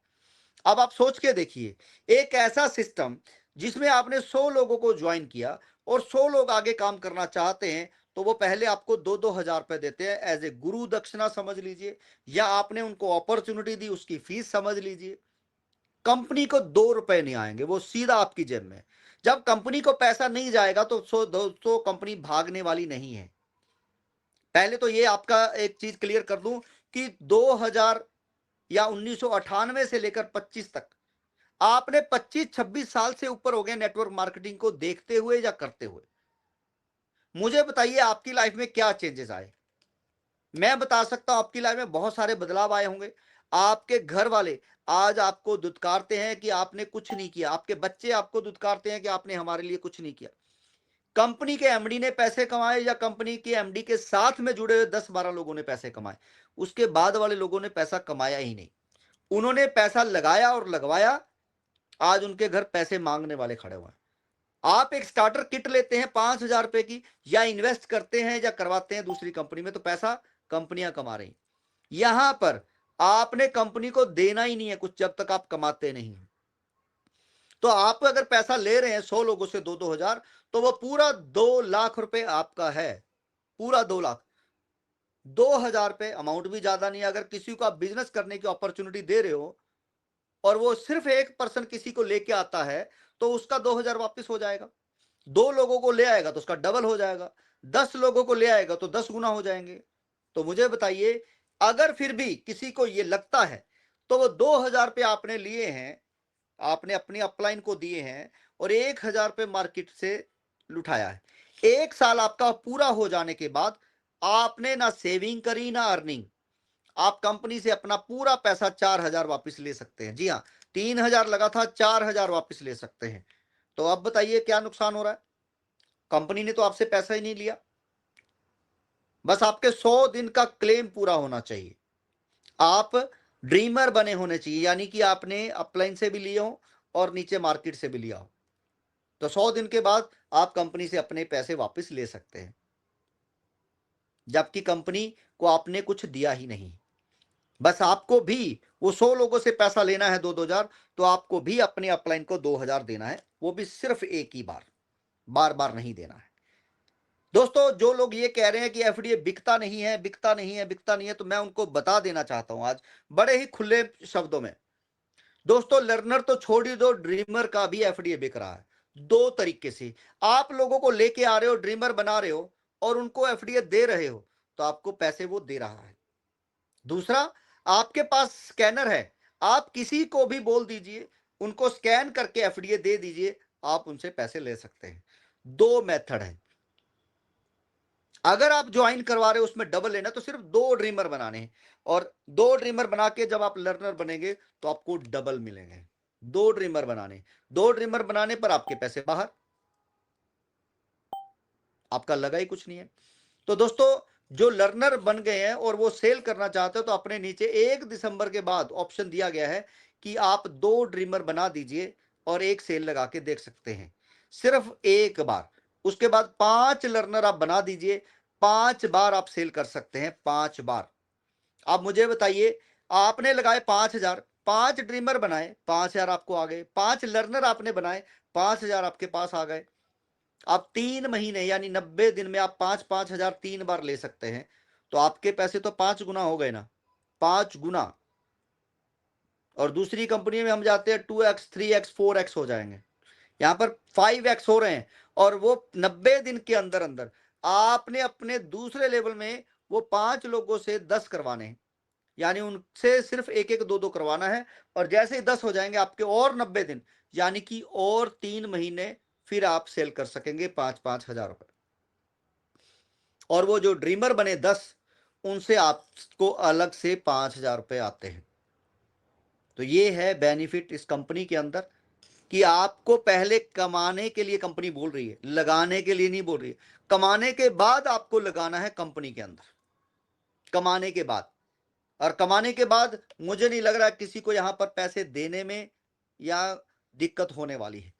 अब आप सोच के देखिए, एक ऐसा सिस्टम जिसमें आपने 100 लोगों को ज्वाइन किया और 100 लोग आगे काम करना चाहते हैं, तो वो पहले आपको 2-2 हजार रुपए देते हैं, एज ए गुरु दक्षिणा समझ लीजिए, या आपने उनको अपॉर्चुनिटी दी, उसकी फीस समझ लीजिए। कंपनी को 2 रुपए नहीं आएंगे, वो सीधा आपकी जेब में। जब कंपनी को पैसा नहीं जाएगा तो दोस्तों कंपनी भागने वाली नहीं है। पहले तो ये आपका एक चीज क्लियर कर दूं कि 2000 या 1998 से लेकर 25 तक आपने 25-26 साल से ऊपर हो गए नेटवर्क मार्केटिंग को देखते हुए या करते हुए। मुझे बताइए आपकी लाइफ में क्या चेंजेस आए। मैं बता सकता हूं आपकी लाइफ में बहुत सारे बदलाव आए होंगे। आपके घर वाले आज आपको दुत्कारते हैं कि आपने कुछ नहीं किया, आपके बच्चे आपको दुत्कारते हैं कि आपने हमारे लिए कुछ नहीं किया। कंपनी के एमडी ने पैसे कमाए, या कंपनी के एमडी के साथ में जुड़े हुए 10-12 लोगों ने पैसे कमाए, उसके बाद वाले लोगों ने पैसा कमाया ही नहीं। उन्होंने पैसा लगाया और लगवाया, आज उनके घर पैसे मांगने वाले खड़े हुए हैं। आप एक स्टार्टर किट लेते हैं 5,000 रुपए की, या इन्वेस्ट करते हैं या करवाते हैं दूसरी कंपनी में, तो पैसा कंपनियां कमा रही। यहां पर आपने कंपनी को देना ही नहीं है कुछ जब तक आप कमाते नहीं। तो आप अगर पैसा ले रहे हैं 100 लोगों से 2-2 हजार, तो वो पूरा 2 लाख रुपए आपका है, पूरा 2 लाख। 2,000 रुपए अमाउंट भी ज्यादा नहीं है। अगर किसी को आप बिजनेस करने की अपॉर्चुनिटी दे रहे हो और वो सिर्फ एक पर्सन किसी को लेके आता है, तो उसका 2,000 वापस हो जाएगा। 2 लोगों को ले आएगा तो उसका डबल हो जाएगा, 10 लोगों को ले आएगा तो 10 गुना हो जाएंगे। तो मुझे बताइए, अगर फिर भी किसी को ये लगता है, तो वो 2,000 रुपए आपने लिए हैं, आपने अपनी अपलाइन को दिए हैं, और 1,000 रुपए मार्केट से लुटाया है। 1 साल आपका पूरा हो जाने के बाद आपने ना सेविंग करी ना अर्निंग, आप कंपनी से अपना पूरा पैसा 4,000 वापस ले सकते हैं। जी हाँ, 3,000 लगा था, 4,000 वापस ले सकते हैं। तो अब बताइए क्या नुकसान हो रहा है। कंपनी ने तो आपसे पैसा ही नहीं लिया, बस आपके 100 दिन का क्लेम पूरा होना चाहिए। आप ड्रीमर बने होने चाहिए, यानी कि आपने अपलाइन से भी लिया हो और नीचे मार्केट से भी लिया हो, तो 100 दिन के बाद आप कंपनी से अपने पैसे वापस ले सकते हैं, जबकि कंपनी को आपने कुछ दिया ही नहीं। बस आपको भी वो 100 लोगों से पैसा लेना है 2-2 हजार, तो आपको भी अपने अपलाइन को 2,000 देना है, वो भी सिर्फ एक ही बार, बार बार नहीं देना है। दोस्तों जो लोग ये कह रहे हैं कि एफडीए बिकता नहीं है, बिकता नहीं है, बिकता नहीं है, तो मैं उनको बता देना चाहता हूं आज बड़े ही खुले शब्दों में। दोस्तों लर्नर तो छोड़ ही दो, ड्रीमर का भी एफडीए बिक रहा है। 2 तरीके से आप लोगों को लेके आ रहे हो, ड्रीमर बना रहे हो और उनको एफडीए दे रहे हो, तो आपको पैसे वो दे रहा है। दूसरा, आपके पास स्कैनर है, आप किसी को भी बोल दीजिए, उनको स्कैन करके एफडीए दे दीजिए, आप उनसे पैसे ले सकते हैं। 2 मेथड है। अगर आप ज्वाइन करवा रहे हो उसमें डबल लेना, तो सिर्फ 2 ड्रीमर बनाने हैं, और 2 ड्रीमर बना के जब आप लर्नर बनेंगे तो आपको डबल मिलेंगे। 2 ड्रीमर बनाने, 2 ड्रीमर बनाने पर आपके पैसे बाहर, आपका लगा ही कुछ नहीं है। तो दोस्तों, जो लर्नर बन गए हैं और वो सेल करना चाहते हो, तो अपने नीचे 1 दिसंबर के बाद ऑप्शन दिया गया है कि आप 2 ड्रीमर बना दीजिए और एक सेल लगा के देख सकते हैं, सिर्फ एक बार। उसके बाद 5 लर्नर आप बना दीजिए, 5 बार आप सेल कर सकते हैं, 5 बार। आप मुझे बताइए, आपने लगाए 5,000, 5 ड्रीमर बनाए, 5,000 आपको आ गए, 5 लर्नर आपने बनाए, 5,000 आपके पास आ गए। आप 3 महीने यानी 90 दिन में आप 5-5 हजार 3 बार ले सकते हैं, तो आपके पैसे तो 5 गुना हो गए ना, 5 गुना। और दूसरी कंपनी में हम जाते हैं 2x 3x 4x हो जाएंगे, यहां पर 5x हो रहे हैं, और वो 90 दिन के अंदर अंदर आपने अपने दूसरे लेवल में वो 5 लोगों से 10 करवाने हैं, यानी उनसे सिर्फ एक एक दो दो करवाना है, और जैसे ही 10 हो जाएंगे आपके और 90 दिन, यानी कि और 3 महीने फिर आप सेल कर सकेंगे 5-5 हजार रुपए। और वो जो ड्रीमर बने 10, उनसे आपको अलग से 5,000 रुपए आते हैं। तो ये है बेनिफिट इस कंपनी के अंदर, कि आपको पहले कमाने के लिए कंपनी बोल रही है, लगाने के लिए नहीं बोल रही है। कमाने के बाद आपको लगाना है कंपनी के अंदर, कमाने के बाद। और कमाने के बाद मुझे नहीं लग रहा किसी को यहां पर पैसे देने में या दिक्कत होने वाली है।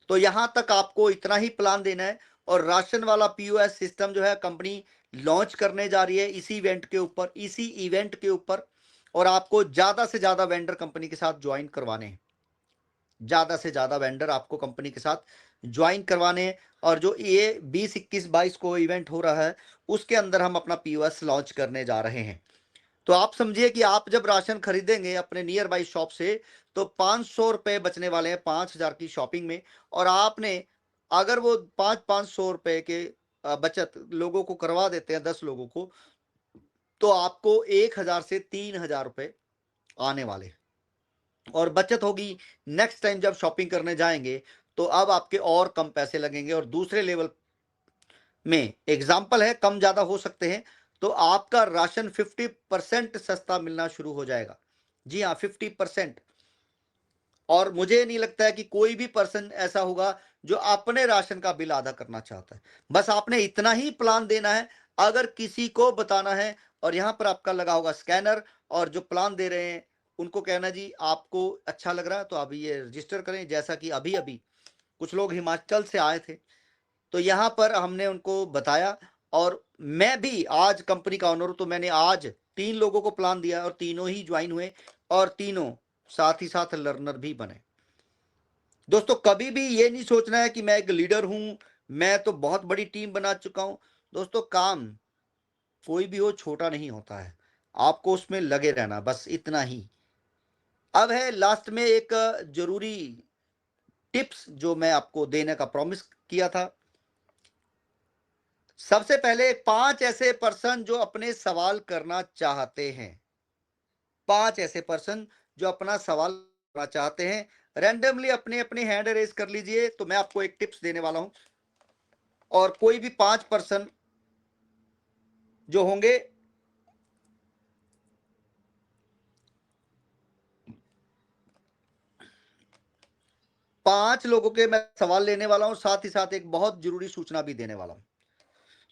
तो यहां तक आपको इतना ही प्लान देना है। और राशन वाला पीओएस सिस्टम जो है कंपनी लॉन्च करने जा रही है इसी इवेंट के ऊपर। और आपको ज्यादा से ज्यादा वेंडर कंपनी के साथ ज्वाइन करवाने हैं, ज्यादा से ज्यादा वेंडर आपको कंपनी के साथ ज्वाइन करवाने हैं। और जो ये 20, 21, 22 को इवेंट हो रहा है, उसके अंदर हम अपना पीओएस लॉन्च करने जा रहे हैं। तो आप समझिए कि आप जब राशन खरीदेंगे अपने नियर बाई शॉप से, तो 500 रुपए बचने वाले हैं 5,000 की शॉपिंग में। और आपने अगर वो 500 रुपए के बचत लोगों को करवा देते हैं, 10 लोगों को, तो आपको 1,000 से 3,000 रुपए आने वाले, और बचत होगी। नेक्स्ट टाइम जब शॉपिंग करने जाएंगे तो अब आपके और कम पैसे लगेंगे। और दूसरे लेवल में एग्जाम्पल है, कम ज्यादा हो सकते हैं, तो आपका राशन 50% सस्ता मिलना शुरू हो जाएगा। जी हाँ, 50%। और मुझे नहीं लगता है कि कोई भी पर्सन ऐसा होगा जो अपने राशन का बिल आधा करना चाहता है। बस आपने इतना ही प्लान देना है, अगर किसी को बताना है। और यहां पर आपका लगा होगा स्कैनर, और जो प्लान दे रहे हैं उनको कहना, जी आपको अच्छा लग रहा है तो अभी ये रजिस्टर करें। जैसा कि अभी अभी कुछ लोग हिमाचल से आए थे, तो यहां पर हमने उनको बताया। और मैं भी आज कंपनी का ओनर हूं, तो मैंने आज 3 लोगों को प्लान दिया और तीनों ही ज्वाइन हुए, और तीनों साथ ही साथ लर्नर भी बने। दोस्तों, कभी भी ये नहीं सोचना है कि मैं एक लीडर हूं, मैं तो बहुत बड़ी टीम बना चुका हूं। दोस्तों, काम कोई भी हो छोटा नहीं होता है, आपको उसमें लगे रहना, बस इतना ही। अब है लास्ट में एक जरूरी टिप्स जो मैं आपको देने का प्रॉमिस किया था। सबसे पहले 5 ऐसे पर्सन जो अपने सवाल करना चाहते हैं, 5 ऐसे पर्सन जो अपना सवाल करना चाहते हैं, रैंडमली अपने अपने हैंड रेज कर लीजिए। तो मैं आपको एक टिप्स देने वाला हूं, और कोई भी 5 पर्सन जो होंगे, पांच लोगों के मैं सवाल लेने वाला हूं, साथ ही साथ एक बहुत जरूरी सूचना भी देने वाला हूं।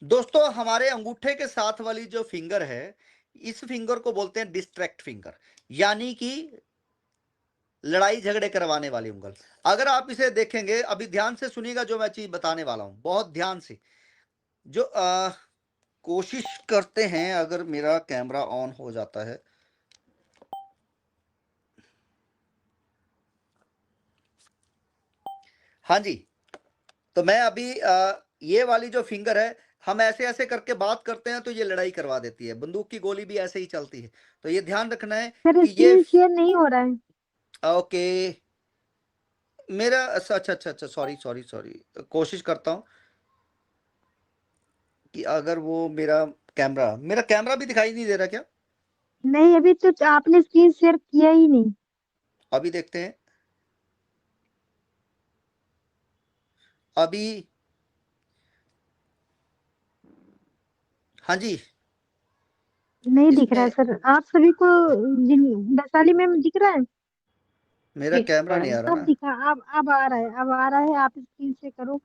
दोस्तों, हमारे अंगूठे के साथ वाली जो फिंगर है, इस फिंगर को बोलते हैं डिस्ट्रैक्ट फिंगर, यानी कि लड़ाई झगड़े करवाने वाली उंगल। अगर आप इसे देखेंगे, अभी ध्यान से सुनिएगा जो मैं चीज बताने वाला हूं, बहुत ध्यान से। जो कोशिश करते हैं, अगर मेरा कैमरा ऑन हो जाता है, हाँ जी। तो मैं अभी ये वाली जो फिंगर है, हम ऐसे ऐसे करके बात करते हैं तो ये लड़ाई करवा देती है, बंदूक की गोली भी ऐसे ही चलती है। तो ये ध्यान रखना है सर कि ये स्क्रीन शेयर नहीं हो रहा है। ओके, मेरा अच्छा अच्छा अच्छा अच्छा, सॉरी सॉरी सॉरी, कोशिश करता हूं कि अगर वो मेरा कैमरा, मेरा कैमरा भी दिखाई नहीं दे रहा क्या? नहीं, अभी तो आपने स्क्रीन शेयर किया ही नहीं। अभी देखते हैं। अभी हाँ जी, नहीं दिख रहा है इसमें सर, आप सभी को वैशाली मैम दिख रहा है? मेरा कैमरा नहीं आ रहा अब ना। दिखा, अब आ रहा है, अब आ रहा है, आप स्क्रीन से करो।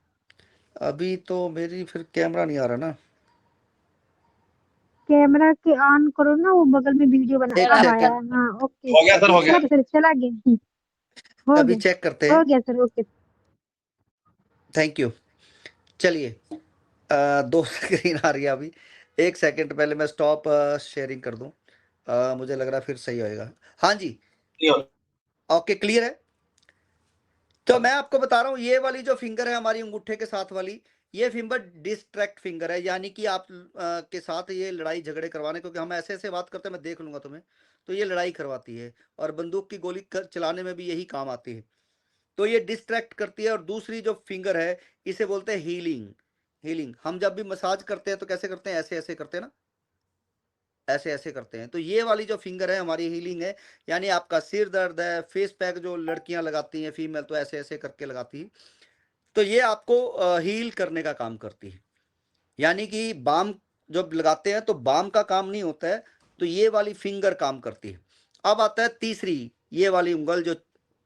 अभी तो मेरी फिर कैमरा नहीं आ रहा ना। कैमरा के ऑन करो ना, वो बगल में वीडियो बना, एक अब आया सेकंड, है, हाँ ओके। हो गया सर, अभी हो गया। चला सर, चला गया। हो अभी गया, चेक करते हैं। हो गया सर, ओके। Thank you. चलिए, 2 स्क्रीन आ रही है अभी। 1 सेकंड पहले मैं स्टॉप शेयरिंग कर दूं। मुझे लग रहा है फिर सही होएगा। हाँ जी, ओके, क्लियर है। तो मैं आपको बता रहा हूँ, ये वाली जो फिंगर है हमारी अंगूठे के साथ वाली, ये फिंगर डिस्ट्रैक्ट फिंगर है, यानी कि आप के साथ ये लड़ाई झगड़े करवाने, क्योंकि हम ऐसे ऐसे बात करते हैं, मैं देख लूंगा तुम्हें, तो ये लड़ाई करवाती है, और बंदूक की गोली चलाने में भी यही काम आती है। तो ये डिस्ट्रैक्ट करती है। और दूसरी जो फिंगर है, इसे बोलते हैं हीलिंग। हीलिंग, हम जब भी मसाज करते हैं तो कैसे करते हैं? ऐसे ऐसे करते हैं ना, ऐसे ऐसे करते हैं। तो ये वाली जो फिंगर है हमारी हीलिंग है, यानी आपका सिर दर्द है, फेस पैक जो लड़कियां लगाती हैं फीमेल, तो ऐसे ऐसे करके लगाती है, तो ये आपको हील करने का काम करती है। यानी कि बाम जब लगाते हैं तो बाम का काम नहीं होता है, तो ये वाली फिंगर काम करती है। अब आता है तीसरी, ये वाली उंगल जो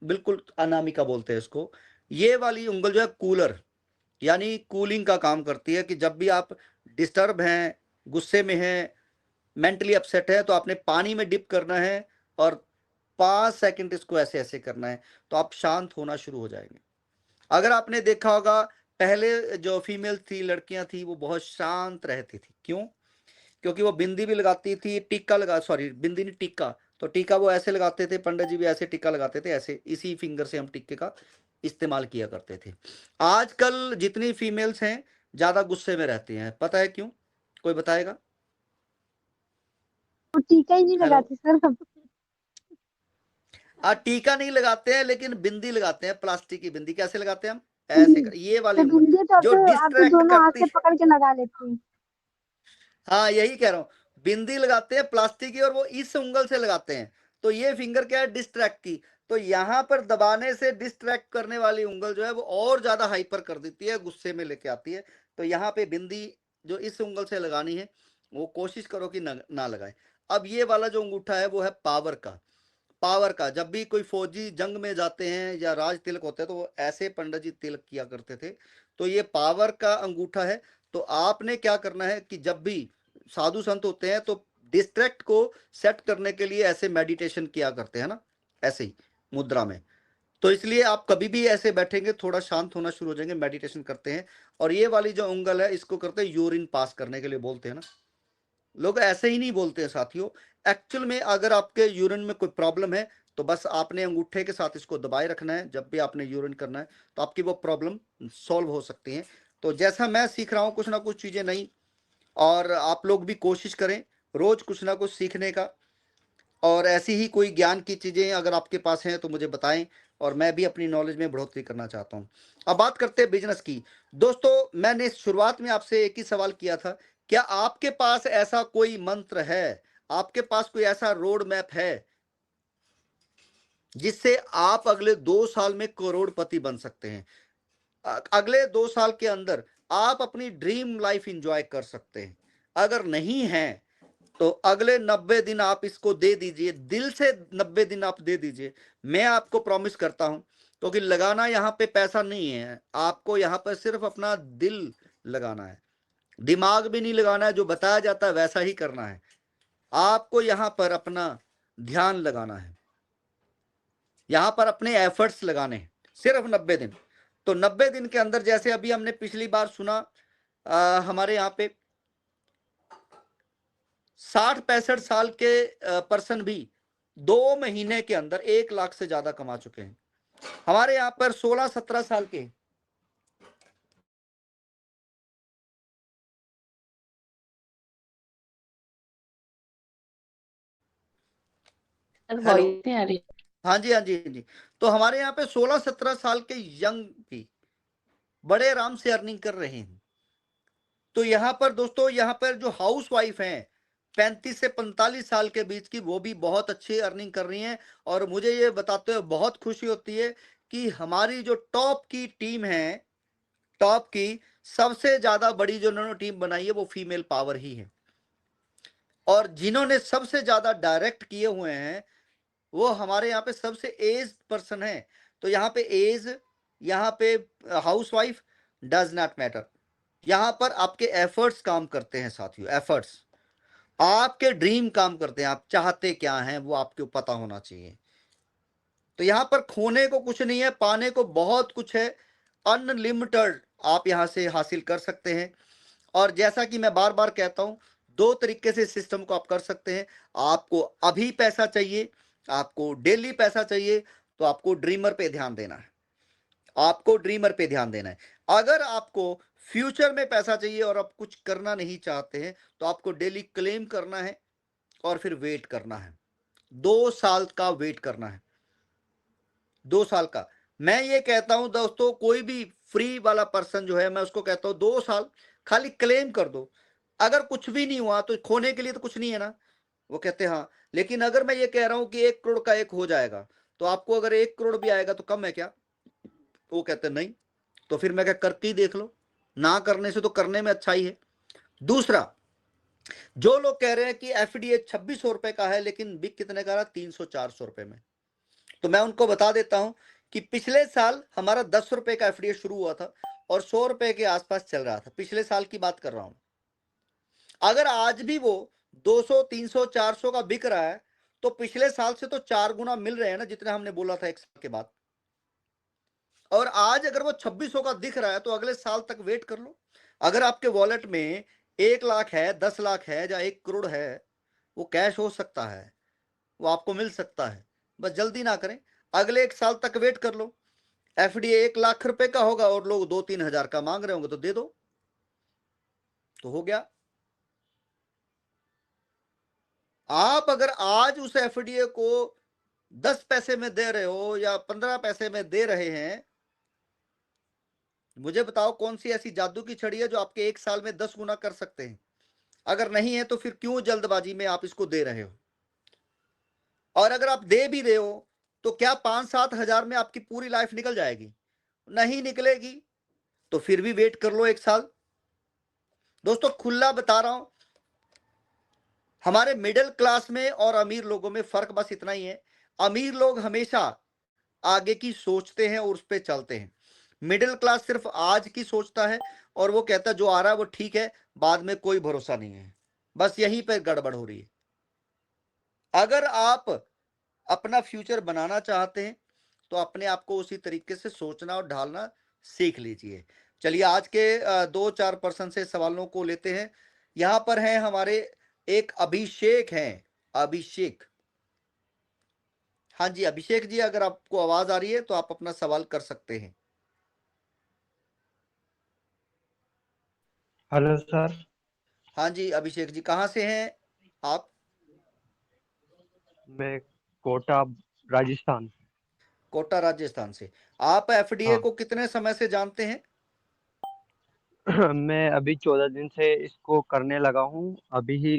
बिल्कुल अनामिका बोलते हैं इसको, ये वाली उंगल जो है कूलर, यानी कूलिंग का काम करती है, कि जब भी आप डिस्टर्ब हैं, गुस्से में हैं, मेंटली अपसेट है, तो आपने पानी में डिप करना है और 5 सेकंड इसको ऐसे ऐसे करना है, तो आप शांत होना शुरू हो जाएंगे। अगर आपने देखा होगा, पहले जो फीमेल थी, लड़कियां थी, वो बहुत शांत रहती थी। क्यों? क्योंकि वो बिंदी भी लगाती थी, टीका लगा, सॉरी बिंदी नहीं, टीका, तो टीका वो ऐसे लगाते थे, पंडित जी भी ऐसे टीका लगाते थे, ऐसे इसी फिंगर से हम टीके का इस्तेमाल किया करते थे। आजकल जितनी फीमेल्स हैं ज्यादा गुस्से में रहती हैं, पता है क्यों? कोई बताएगा? वो टीका ही नहीं हेलो, लगाते सर हम। टीका नहीं लगाते हैं, लेकिन बिंदी लगाते हैं, प्लास्टिक की बिंदी। कैसे लगाते हैं हम? ऐसे कर, ये वाली तो उंगल बिंदी तो जो अब तो डिस्ट्रैक्ट दोनों हाथ करती से है। पकड़ के लगा लेते हैं। हाँ, यही कह रहा हूं, बिंदी लगाते हैं प्लास्टिक की, और वो इस उंगल से लगाते हैं, तो ये फिंगर क्या है? डिस्ट्रैक्ट की। तो यहां पर दबाने से डिस्ट्रैक्ट करने वाली उंगल जो है वो और ज्यादा हाइपर कर देती है, गुस्से में लेके आती है। तो यहाँ पे बिंदी जो इस उंगल से लगानी है, वो कोशिश करो कि ना लगाए। अब ये वाला जो अंगूठा है वो है पावर का। पावर का, जब भी कोई फौजी जंग में जाते हैं या राज तिलक होते हैं, तो वो ऐसे पंडित जी तिलक किया करते थे। तो ये पावर का अंगूठा है। तो आपने क्या करना है कि जब भी साधु संत होते हैं, तो डिस्ट्रैक्ट को सेट करने के लिए ऐसे मेडिटेशन किया करते हैं ना, ऐसे ही मुद्रा में। तो इसलिए आप कभी भी ऐसे बैठेंगे, थोड़ा शांत होना शुरू हो जाएंगे, मेडिटेशन करते हैं। और ये वाली जो उंगल है, इसको करते हैं यूरिन पास करने के लिए, बोलते हैं ना। लोग ऐसे ही नहीं बोलते हैं साथियों। एक्चुअल में अगर आपके यूरिन में कोई प्रॉब्लम है, तो बस आपने अंगूठे के साथ इसको दबाए रखना है, जब भी आपने यूरिन करना है, तो आपकी वो प्रॉब्लम सॉल्व हो सकती है। तो जैसा मैं सीख रहा हूँ कुछ ना कुछ चीजें नई, और आप लोग भी कोशिश करें रोज कुछ ना कुछ सीखने का। और ऐसी ही कोई ज्ञान की चीजें अगर आपके पास हैं तो मुझे बताएं, और मैं भी अपनी नॉलेज में बढ़ोतरी करना चाहता हूं। अब बात करते हैं बिजनेस की। दोस्तों, मैंने शुरुआत में आपसे एक ही सवाल किया था, क्या आपके पास ऐसा कोई मंत्र है, आपके पास कोई ऐसा रोड मैप है, जिससे आप अगले 2 साल में करोड़पति बन सकते हैं? अगले 2 साल के अंदर आप अपनी ड्रीम लाइफ इंजॉय कर सकते हैं। अगर नहीं है, तो अगले 90 दिन आप इसको दे दीजिए, दिल से 90 दिन आप दे दीजिए। मैं आपको प्रॉमिस करता हूं, क्योंकि लगाना यहां पे पैसा नहीं है, आपको यहां पर सिर्फ अपना दिल लगाना है, दिमाग भी नहीं लगाना है, जो बताया जाता है वैसा ही करना है। आपको यहां पर अपना ध्यान लगाना है, यहां पर अपने एफर्ट्स लगाने हैं, सिर्फ 90 दिन। तो 90 दिन के अंदर, जैसे अभी हमने पिछली बार सुना, हमारे यहाँ पे 60-65 साल के पर्सन भी 2 महीने के अंदर 1 लाख से ज्यादा कमा चुके हैं। हमारे यहाँ पर 16-17 साल के हेलो, हाँ जी, हाँ जी, हाँ जी। तो हमारे यहाँ पे 16-17 साल के यंग भी बड़े आराम से अर्निंग कर रहे हैं। तो यहाँ पर दोस्तों, यहाँ पर जो हाउस वाइफ हैं 35 से 45 साल के बीच की, वो भी बहुत अच्छी अर्निंग कर रही हैं। और मुझे ये बताते हुए बहुत खुशी होती है कि हमारी जो टॉप की टीम है, टॉप की सबसे ज्यादा बड़ी जो उन्होंने टीम बनाई है वो फीमेल पावर ही है। और जिन्होंने सबसे ज्यादा डायरेक्ट किए हुए हैं वो हमारे यहाँ पे सबसे एज पर्सन है। तो यहाँ पे एज, यहाँ पे house wife does not matter. यहाँ पर आपके एफर्ट्स काम करते हैं साथियों, एफर्ट्स, आपके ड्रीम काम करते हैं, आप चाहते क्या हैं वो आपको पता होना चाहिए। तो यहाँ पर खोने को कुछ नहीं है, पाने को बहुत कुछ है, अनलिमिटेड आप यहाँ से हासिल कर सकते हैं। और जैसा कि मैं बार बार कहता हूं, दो तरीके से सिस्टम को आप कर सकते हैं। आपको अभी पैसा चाहिए, आपको डेली पैसा चाहिए, तो आपको ड्रीमर पे ध्यान देना है, आपको ड्रीमर पे ध्यान देना है। अगर आपको फ्यूचर में पैसा चाहिए और आप कुछ करना नहीं चाहते हैं, तो आपको डेली क्लेम करना है और फिर वेट करना है, 2 साल का वेट करना है, 2 साल का। मैं ये कहता हूं दोस्तों, कोई भी फ्री वाला पर्सन जो है, मैं उसको कहता हूं 2 साल खाली क्लेम कर दो। अगर कुछ भी नहीं हुआ तो खोने के लिए तो कुछ नहीं है ना। वो कहते हैं हाँ, लेकिन अगर मैं ये कह रहा हूं कि 1 करोड़ का एक हो जाएगा, तो आपको अगर 1 करोड़ भी आएगा तो कम है क्या? वो कहते हैं नहीं। तो फिर मैं क्या, करके ही देख लो, ना करने से तो करने में अच्छा ही है। दूसरा, जो लोग कह रहे हैं कि एफडीए 2600 रुपए का है, लेकिन बिक कितने का रहा, 300-400 रुपए में, तो मैं उनको बता देता हूं कि पिछले साल हमारा 10 रुपए का एफडीए शुरू हुआ था और 100 रुपए के आसपास चल रहा था, पिछले साल की बात कर रहा हूं। अगर आज भी वो 200, 300, 400 का बिक रहा है, तो पिछले साल से तो 4 गुना मिल रहे हैं ना, जितने हमने बोला था 1 साल के बाद। और आज अगर वो 2600 का दिख रहा है, तो अगले साल तक वेट कर लो। अगर आपके वॉलेट में 1 लाख है, 10 लाख है या 1 करोड़ है, वो कैश हो सकता है, वो आपको मिल सकता है, बस जल्दी ना करें, अगले 1 साल तक वेट कर लो। एफडीए 1 लाख रुपए का होगा और लोग 2-3 हजार का मांग रहे होंगे, तो दे दो, तो हो गया। आप अगर आज उस एफडीए को 10 पैसे में दे रहे हो या 15 पैसे में दे रहे हैं, मुझे बताओ कौन सी ऐसी जादू की छड़ी है जो आपके 1 साल में 10 गुना कर सकते हैं? अगर नहीं है तो फिर क्यों जल्दबाजी में आप इसको दे रहे हो? और अगर आप दे भी रहे हो, तो क्या 5-7 हजार में आपकी पूरी लाइफ निकल जाएगी? नहीं निकलेगी। तो फिर भी वेट कर लो 1 साल। दोस्तों खुला बता रहा हूं, हमारे मिडिल क्लास में और अमीर लोगों में फर्क बस इतना ही है, अमीर लोग हमेशा आगे की सोचते हैं और उस पर चलते हैं। मिडिल क्लास सिर्फ आज की सोचता है और वो कहता है जो आ रहा है वो ठीक है, बाद में कोई भरोसा नहीं है। बस यहीं पर गड़बड़ हो रही है। अगर आप अपना फ्यूचर बनाना चाहते हैं, तो अपने आप को उसी तरीके से सोचना और ढालना सीख लीजिए। चलिए आज के 2-4% से सवालों को लेते हैं। यहां पर हैं हमारे एक अभिषेक हैं, अभिषेक। हाँ जी अभिषेक जी, अगर आपको आवाज आ रही है तो आप अपना सवाल कर सकते हैं। Hello sir. हाँ जी अभिषेक जी, कहाँ से हैं आप? मैं कोटा, राजस्थान। कोटा राजस्थान से। आप एफडीए हाँ। को कितने समय से जानते हैं? मैं अभी 14 दिन से इसको करने लगा हूँ। अभी ही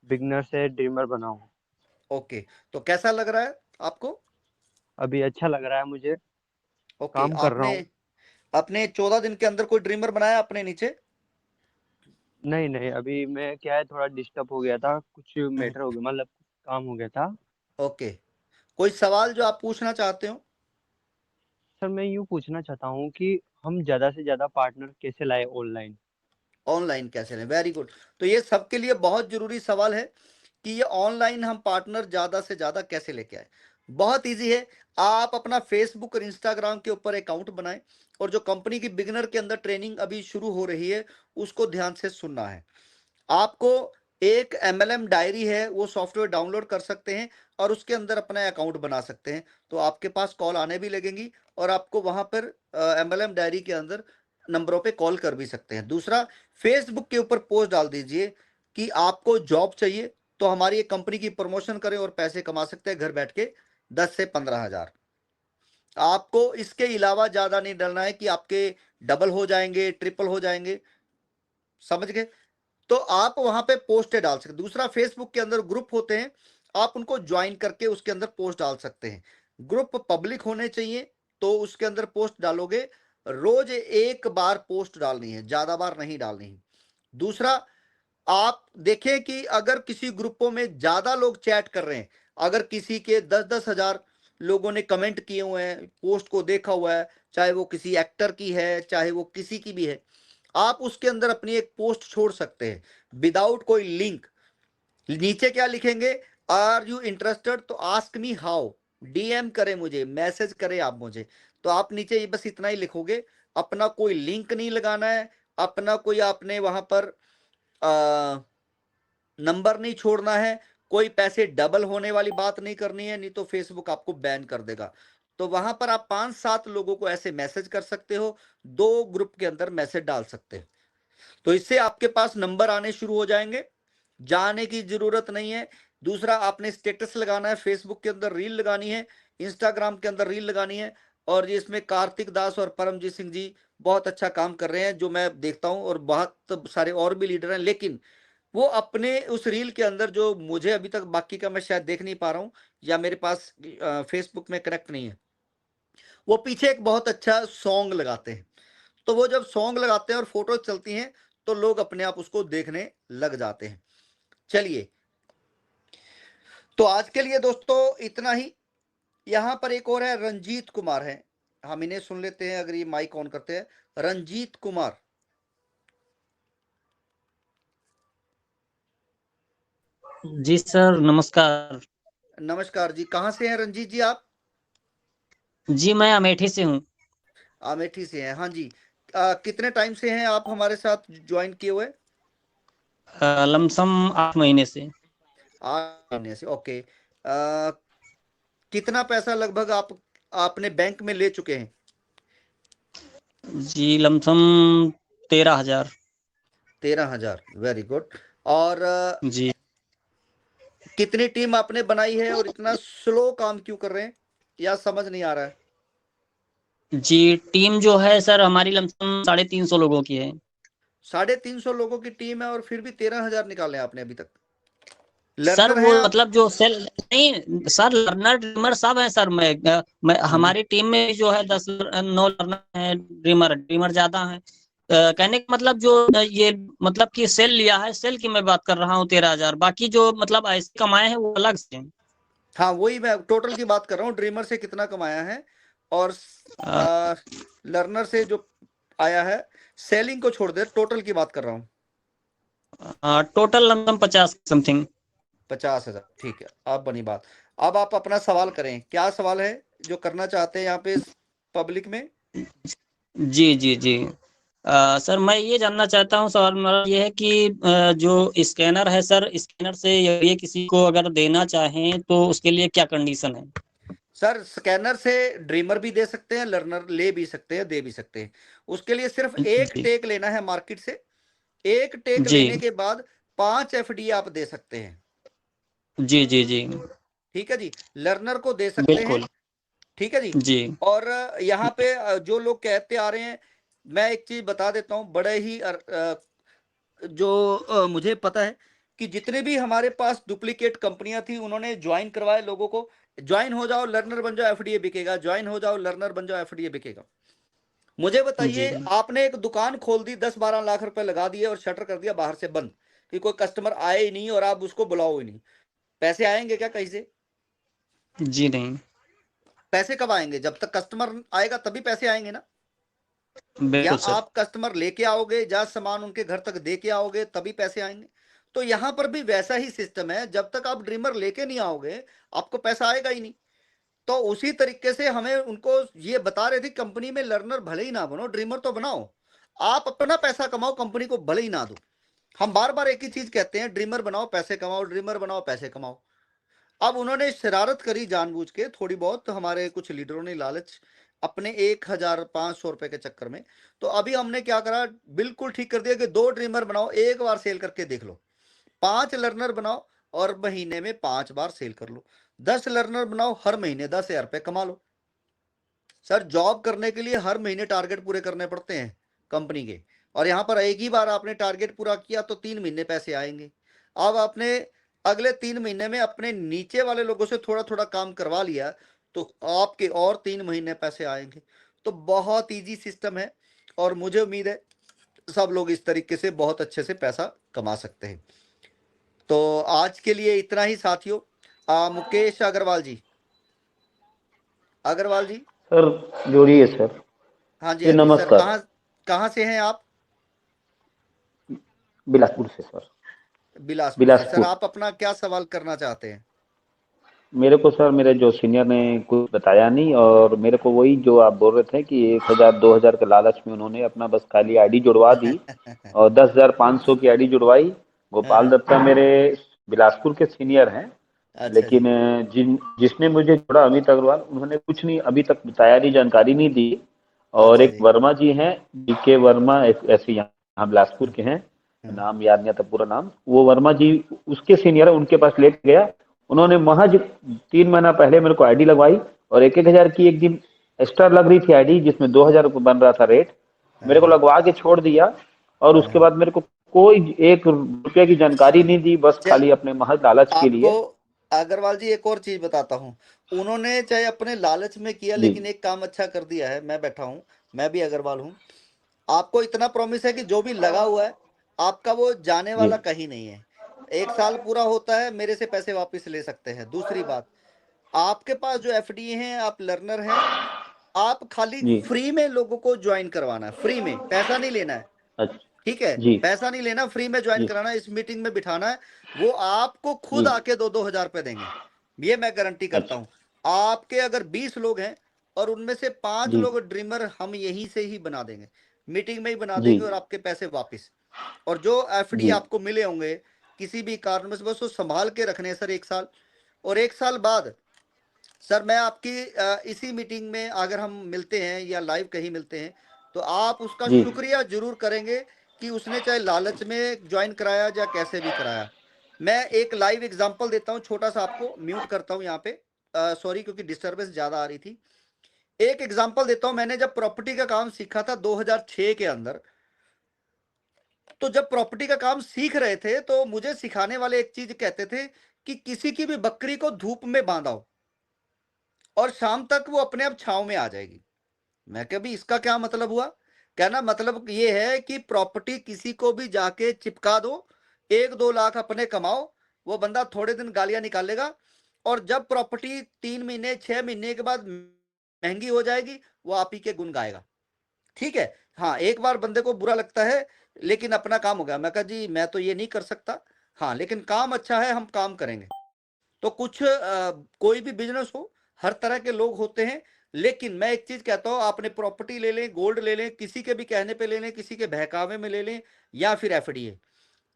बिगनर से ड्रीमर बना हूँ। ओके, तो कैसा लग रहा है आपको? अभी अच्छा लग रहा है मुझे। ओके, काम कर रहा आपने हूँ। अपने 14 दिन के अंदर कोई ड्रीमर बनाया अपने नीचे? नहीं नहीं, अभी मैं क्या है, थोड़ा डिस्टर्ब हो गया था, कुछ मैटर हो गया, मतलब कुछ काम हो गया था। ओके, कोई सवाल जो आप पूछना चाहते हो? सर मैं यूँ पूछना चाहता हूँ कि हम ज़्यादा से ज़्यादा पार्टनर कैसे लाए ऑनलाइन। ऑनलाइन कैसे लें, वेरी गुड। तो ये सबके लिए बहुत जरूरी सवाल है कि ये ऑनलाइन हम पार्टनर ज्यादा से ज्यादा कैसे लेके आए। बहुत इजी है, आप अपना फेसबुक और इंस्टाग्राम के ऊपर अकाउंट बनाएं और जो कंपनी की बिगनर के अंदर ट्रेनिंग अभी शुरू हो रही है उसको ध्यान से सुनना है। आपको एक एमएलएम डायरी है, वो सॉफ्टवेयर डाउनलोड कर सकते हैं और उसके अंदर अपना अकाउंट बना सकते हैं, तो आपके पास कॉल आने भी लगेंगी और आपको वहां पर एमएलएम डायरी के अंदर नंबरों पे कॉल कर भी सकते हैं। दूसरा, फेसबुक के ऊपर पोस्ट डाल दीजिए कि आपको जॉब चाहिए, तो हमारी एक कंपनी की प्रमोशन करें और पैसे कमा सकते हैं घर बैठ के 10 से 15 हजार। आपको इसके अलावा ज्यादा नहीं डरना है कि आपके डबल हो जाएंगे, ट्रिपल हो जाएंगे। समझ गए? तो आप वहां पे पोस्ट डाल सकते। दूसरा, फेसबुक के अंदर ग्रुप होते हैं, आप उनको ज्वाइन करके उसके अंदर पोस्ट डाल सकते हैं। ग्रुप पब्लिक होने चाहिए, तो उसके अंदर पोस्ट डालोगे, रोज एक बार पोस्ट डालनी है, ज्यादा बार नहीं डालनी है। दूसरा, आप देखें कि अगर किसी ग्रुपों में ज्यादा लोग चैट कर रहे हैं, अगर किसी के 10-10 हजार लोगों ने कमेंट किए हुए हैं, पोस्ट को देखा हुआ है, चाहे वो किसी एक्टर की है, चाहे वो किसी की भी है, आप उसके अंदर अपनी एक पोस्ट छोड़ सकते हैं विदाउट कोई लिंक। नीचे क्या लिखेंगे? आर यू इंटरेस्टेड, तो आस्क मी हाउ, डीएम करें मुझे, मैसेज करें आप मुझे। तो आप नीचे ये बस इतना ही लिखोगे, अपना कोई लिंक नहीं लगाना है, अपना कोई आपने वहां पर नंबर नहीं छोड़ना है, कोई पैसे डबल होने वाली बात नहीं करनी है, नहीं तो फेसबुक आपको बैन कर देगा। तो वहां पर आप 5-7 लोगों को ऐसे मैसेज कर सकते हो, 2 ग्रुप के अंदर मैसेज डाल सकते हो। तो इससे आपके पास नंबर आने शुरू हो जाएंगे, जाने की जरूरत नहीं है। दूसरा, आपने स्टेटस लगाना है, फेसबुक के अंदर रील लगानी है, इंस्टाग्राम के अंदर रील लगानी है। और ये इसमें कार्तिक दास और परमजीत सिंह जी बहुत अच्छा काम कर रहे हैं, जो मैं देखता हूं, और बहुत सारे और भी लीडर हैं, लेकिन वो अपने उस रील के अंदर, जो मुझे अभी तक बाकी का मैं शायद देख नहीं पा रहा हूं, या मेरे पास फेसबुक में कनेक्ट नहीं है, वो पीछे एक बहुत अच्छा सॉन्ग लगाते हैं। तो वो जब सॉन्ग लगाते हैं और फोटो चलती हैं, तो लोग अपने आप उसको देखने लग जाते हैं। चलिए, तो आज के लिए दोस्तों इतना ही। यहां पर एक और है, रंजीत कुमार है, हम इन्हें सुन लेते हैं अगर ये माइक ऑन करते हैं। रंजीत कुमार, जी सर, नमस्कार। नमस्कार जी। कहां से हैं रंजीत जी आप? जी मैं अमेठी से हूँ। अमेठी से हैं, हाँ जी। कितने टाइम से हैं आप हमारे साथ ज्वाइन किए हुए? लमसम 8 महीने से। 8 महीने से, ओके। कितना पैसा लगभग आपने बैंक में ले चुके हैं? जी लमसम 13,000। 13,000, very good. और जी कितनी टीम आपने बनाई है, और इतना स्लो काम क्यों कर रहे हैं, या समझ नहीं आ रहा है? जी टीम जो है सर हमारी लमसम 350 लोगों की है। 350 लोगों की टीम है, और फिर भी 13,000 निकाले आपने अभी तक। सर लर्नर वो हैं आप? मतलब जो सेल नहीं सर, लर्नर ड्रीमर सब है सर। मैं हमारी टीम में जो है 9 लर्नर है, ड्रीमर ड्रीमर ज्यादा है। कहने का मतलब जो ये मतलब कि सेल लिया है, सेल की मैं बात कर रहा हूँ 13,000। बाकी जो मतलब ऐसे कमाए हैं वो अलग से हैं। हाँ, वही मैं टोटल की बात कर रहा हूँ, ड्रीमर से कितना कमाया है, और लर्नर से जो आया है, सेलिंग को छोड़ दे, टोटल की बात कर रहा हूँ। Total lump sum 50 something. 50,000, ठीक है। अब बनी बात। अब आप अपना सवाल करें, क्या सवाल है जो करना चाहते हैं यहाँ पे पब्लिक में? जी जी जी। सर मैं ये जानना चाहता हूँ, सवाल मेरा ये है कि जो स्कैनर है सर, स्कैनर से ये किसी को अगर देना चाहें तो उसके लिए क्या कंडीशन है? सर, स्कैनर से ड्रीमर भी दे सकते हैं, लर्नर ले भी सकते हैं, दे भी सकते हैं। उसके लिए सिर्फ एक जी टेक लेना है मार्केट से। एक टेक जी लेने के बाद 5 एफडी आप दे सकते हैं। जी जी जी ठीक है जी, लर्नर को दे सकते हैं। बिल्कुल। ठीक है जी। जी और यहाँ पे जो लोग कहते आ रहे हैं, मैं एक चीज बता देता हूँ, बड़े ही जो मुझे पता है कि जितने भी हमारे पास डुप्लीकेट कंपनियां थी, उन्होंने ज्वाइन करवाए लोगों को। ज्वाइन हो जाओ, लर्नर बन जाओ, एफडीए बिकेगा। ज्वाइन हो जाओ, लर्नर बन जाओ, एफडीए बिकेगा। मुझे जी बताइए, आपने एक दुकान खोल दी, 10-12 लाख रुपए लगा दिए, और शटर कर दिया बाहर से बंद, कि कोई कस्टमर आए ही नहीं, और आप उसको बुलाओ ही नहीं, पैसे आएंगे क्या कहीं से? जी नहीं, पैसे कब आएंगे? जब तक कस्टमर आएगा तभी पैसे आएंगे ना। या बिल्कुल सर। आप कस्टमर लेके आओगे, या सामान उनके घर तक दे के आओगे, तभी पैसे आएंगे। तो यहां पर भी वैसा ही सिस्टम है, जब तक आप ड्रीमर लेके नहीं आओगे, आपको पैसा आएगा ही नहीं। तो उसी तरीके से हमें उनको ये बता रहे थे, कंपनी में लर्नर भले ही ना बनो, ड्रीमर तो बनाओ, आप अपना पैसा कमाओ, कंपनी को भले ही ना दो। हम बार बार एक ही चीज कहते हैं, ड्रीमर बनाओ पैसे कमाओ, ड्रीमर बनाओ पैसे कमाओ। अब उन्होंने शरारत करी जानबूझ के थोड़ी बहुत, हमारे कुछ लीडरों ने लालच, अपने 1,500 रुपए के चक्कर में। तो अभी हमने क्या करा, बिल्कुल ठीक कर दिया कि 2 ड्रीमर बनाओ, एक बार सेल करके देख लो। 5 लर्नर बनाओ, और महीने में 5 बार सेल कर लो। 10 लर्नर बनाओ, हर महीने 10,000 रुपए कमा लो। सर, जॉब करने के लिए हर महीने टारगेट पूरे करने पड़ते हैं कंपनी के। और यहाँ पर एक ही बार आपने टारगेट पूरा किया तो 3 महीने पैसे आएंगे। अब आपने अगले 3 महीने में अपने नीचे वाले लोगों से थोड़ा थोड़ा काम करवा लिया तो आपके और 3 महीने पैसे आएंगे। तो बहुत ईजी सिस्टम है और मुझे उम्मीद है सब लोग इस तरीके से बहुत अच्छे से पैसा कमा सकते हैं। तो आज के लिए इतना ही साथियों। मुकेश अग्रवाल जी, अग्रवाल जी। सर जोड़िए सर। हाँ जी, जी हाँ जी सर। नमस्कार। कहाँ से हैं आप? बिलासपुर से सर। बिलासपुर से। सर बिलासपुर। आप अपना क्या सवाल करना चाहते हैं? मेरे को सर मेरे जो सीनियर ने कुछ बताया नहीं, और मेरे को वही जो आप बोल रहे थे कि 1,000-2,000 के लालच में उन्होंने अपना बस खाली आईडी जुड़वा दी और 10,500 की आईडी जुड़वाई। गोपाल हाँ, दत्ता मेरे बिलासपुर के सीनियर हैं, अच्छा जी। लेकिन जिसने मुझे जोड़ा अमित अग्रवाल, उन्होंने कुछ नहीं अभी तक बताया नहीं, जानकारी नहीं दी। और अच्छा एक जी। वर्मा जी हैं, DK वर्मा, ऐसे यहाँ बिलासपुर के हैं, हाँ, नाम याद नहीं आता पूरा नाम। वो वर्मा जी उसके सीनियर है, उनके पास लेके गया। उन्होंने महज 3 महीना पहले मेरे को आईडी लगवाई और 1,000 की एक दिन एक्स्ट्रा लग रही थी आईडी, जिसमें 2,000 बन रहा था रेट। मेरे को हाँ, लगवा के छोड़ दिया और उसके हाँ। बाद मेरे को कोई 1 रुपये की जानकारी नहीं दी, बस चल, खाली अपने महज लालच के आपको लिए। अग्रवाल जी एक और चीज बताता हूँ। उन्होंने चाहे अपने लालच में किया जी लेकिन एक काम अच्छा कर दिया है। मैं बैठा हूँ, मैं भी अग्रवाल हूँ। आपको इतना प्रॉमिस है कि जो भी लगा हुआ है आपका वो जाने जी वाला कहीं नहीं है। 1 साल पूरा होता है, मेरे से पैसे वापस ले सकते हैं। दूसरी बात, आपके पास जो एफडी हैं, आप लर्नर हैं, आप खाली जी। फ्री में लोगों को ज्वाइन करवाना है। फ्री में, पैसा नहीं लेना है। अच्छा। ठीक है, जी पैसा नहीं लेना, फ्री में ज्वाइन जी कराना है, इस मीटिंग में बिठाना है। वो आपको खुद जी। आके 2-2 हजार रुपए देंगे, ये मैं गारंटी करता अच्छा। हूं। आपके अगर 20 लोग हैं और उनमें से 5 जी लोग ड्रीमर हम यहीं से ही बना देंगे, मीटिंग में ही बना जी देंगे और आपके पैसे वापस। और जो एफडी जी आपको मिले होंगे किसी भी कारण से, बस वो संभाल के रखने हैं सर 1 साल। और 1 साल बाद सर मैं आपकी इसी मीटिंग में अगर हम मिलते हैं या लाइव कहीं मिलते हैं तो आप उसका जी शुक्रिया जरूर करेंगे कि उसने चाहे लालच में ज्वाइन कराया या कैसे भी कराया। मैं एक लाइव एग्जांपल देता हूं, छोटा सा। आपको म्यूट करता हूं यहाँ पे, सॉरी क्योंकि डिस्टरबेंस ज्यादा आ रही थी। एक एग्जांपल देता हूं। मैंने जब प्रॉपर्टी का काम सीखा था 2006 के अंदर, तो जब प्रॉपर्टी का काम सीख रहे थे तो मुझे सिखाने वाले एक चीज कहते थे कि किसी की भी बकरी को धूप में बांधाओ और शाम तक वो अपने आप छांव में आ जाएगी। मैं कहा भी इसका क्या मतलब हुआ? कहना मतलब ये है कि प्रॉपर्टी किसी को भी जाके चिपका दो, 1-2 लाख अपने कमाओ, वो बंदा थोड़े दिन गालियां निकालेगा और जब प्रॉपर्टी 3 महीने 6 महीने के बाद महंगी हो जाएगी वो आप ही के गुण गाएगा। ठीक है, हाँ एक बार बंदे को बुरा लगता है लेकिन अपना काम हो गया। मैं कहा जी मैं तो ये नहीं कर सकता, हाँ लेकिन काम अच्छा है, हम काम करेंगे। तो कुछ कोई भी बिजनेस हो, हर तरह के लोग होते हैं। लेकिन मैं एक चीज कहता हूं, आपने प्रॉपर्टी ले लें, गोल्ड ले लें, किसी के भी कहने पे ले लें, किसी के बहकावे में ले लें या फिर एफडीए,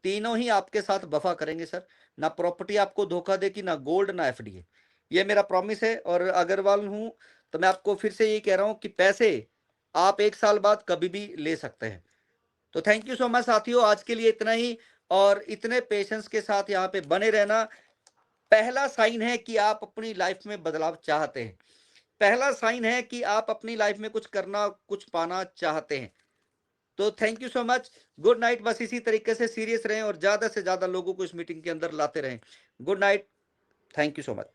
तीनों ही आपके साथ वफा करेंगे सर। ना प्रॉपर्टी आपको धोखा देगी, ना गोल्ड, ना एफडीए। ये मेरा प्रॉमिस है। और अग्रवाल हूं तो मैं आपको फिर से ये कह रहा हूं कि पैसे आप 1 साल बाद कभी भी ले सकते हैं। तो थैंक यू सो मच साथियों, आज के लिए इतना ही। और इतने पेशेंस के साथ यहाँ पे बने रहना पहला साइन है कि आप अपनी लाइफ में बदलाव चाहते हैं। पहला साइन है कि आप अपनी लाइफ में कुछ करना, कुछ पाना चाहते हैं। तो thank you so much, good night. बस इसी तरीके से सीरियस रहें और ज्यादा से ज्यादा लोगों को इस मीटिंग के अंदर लाते रहें। Good night, thank you so much.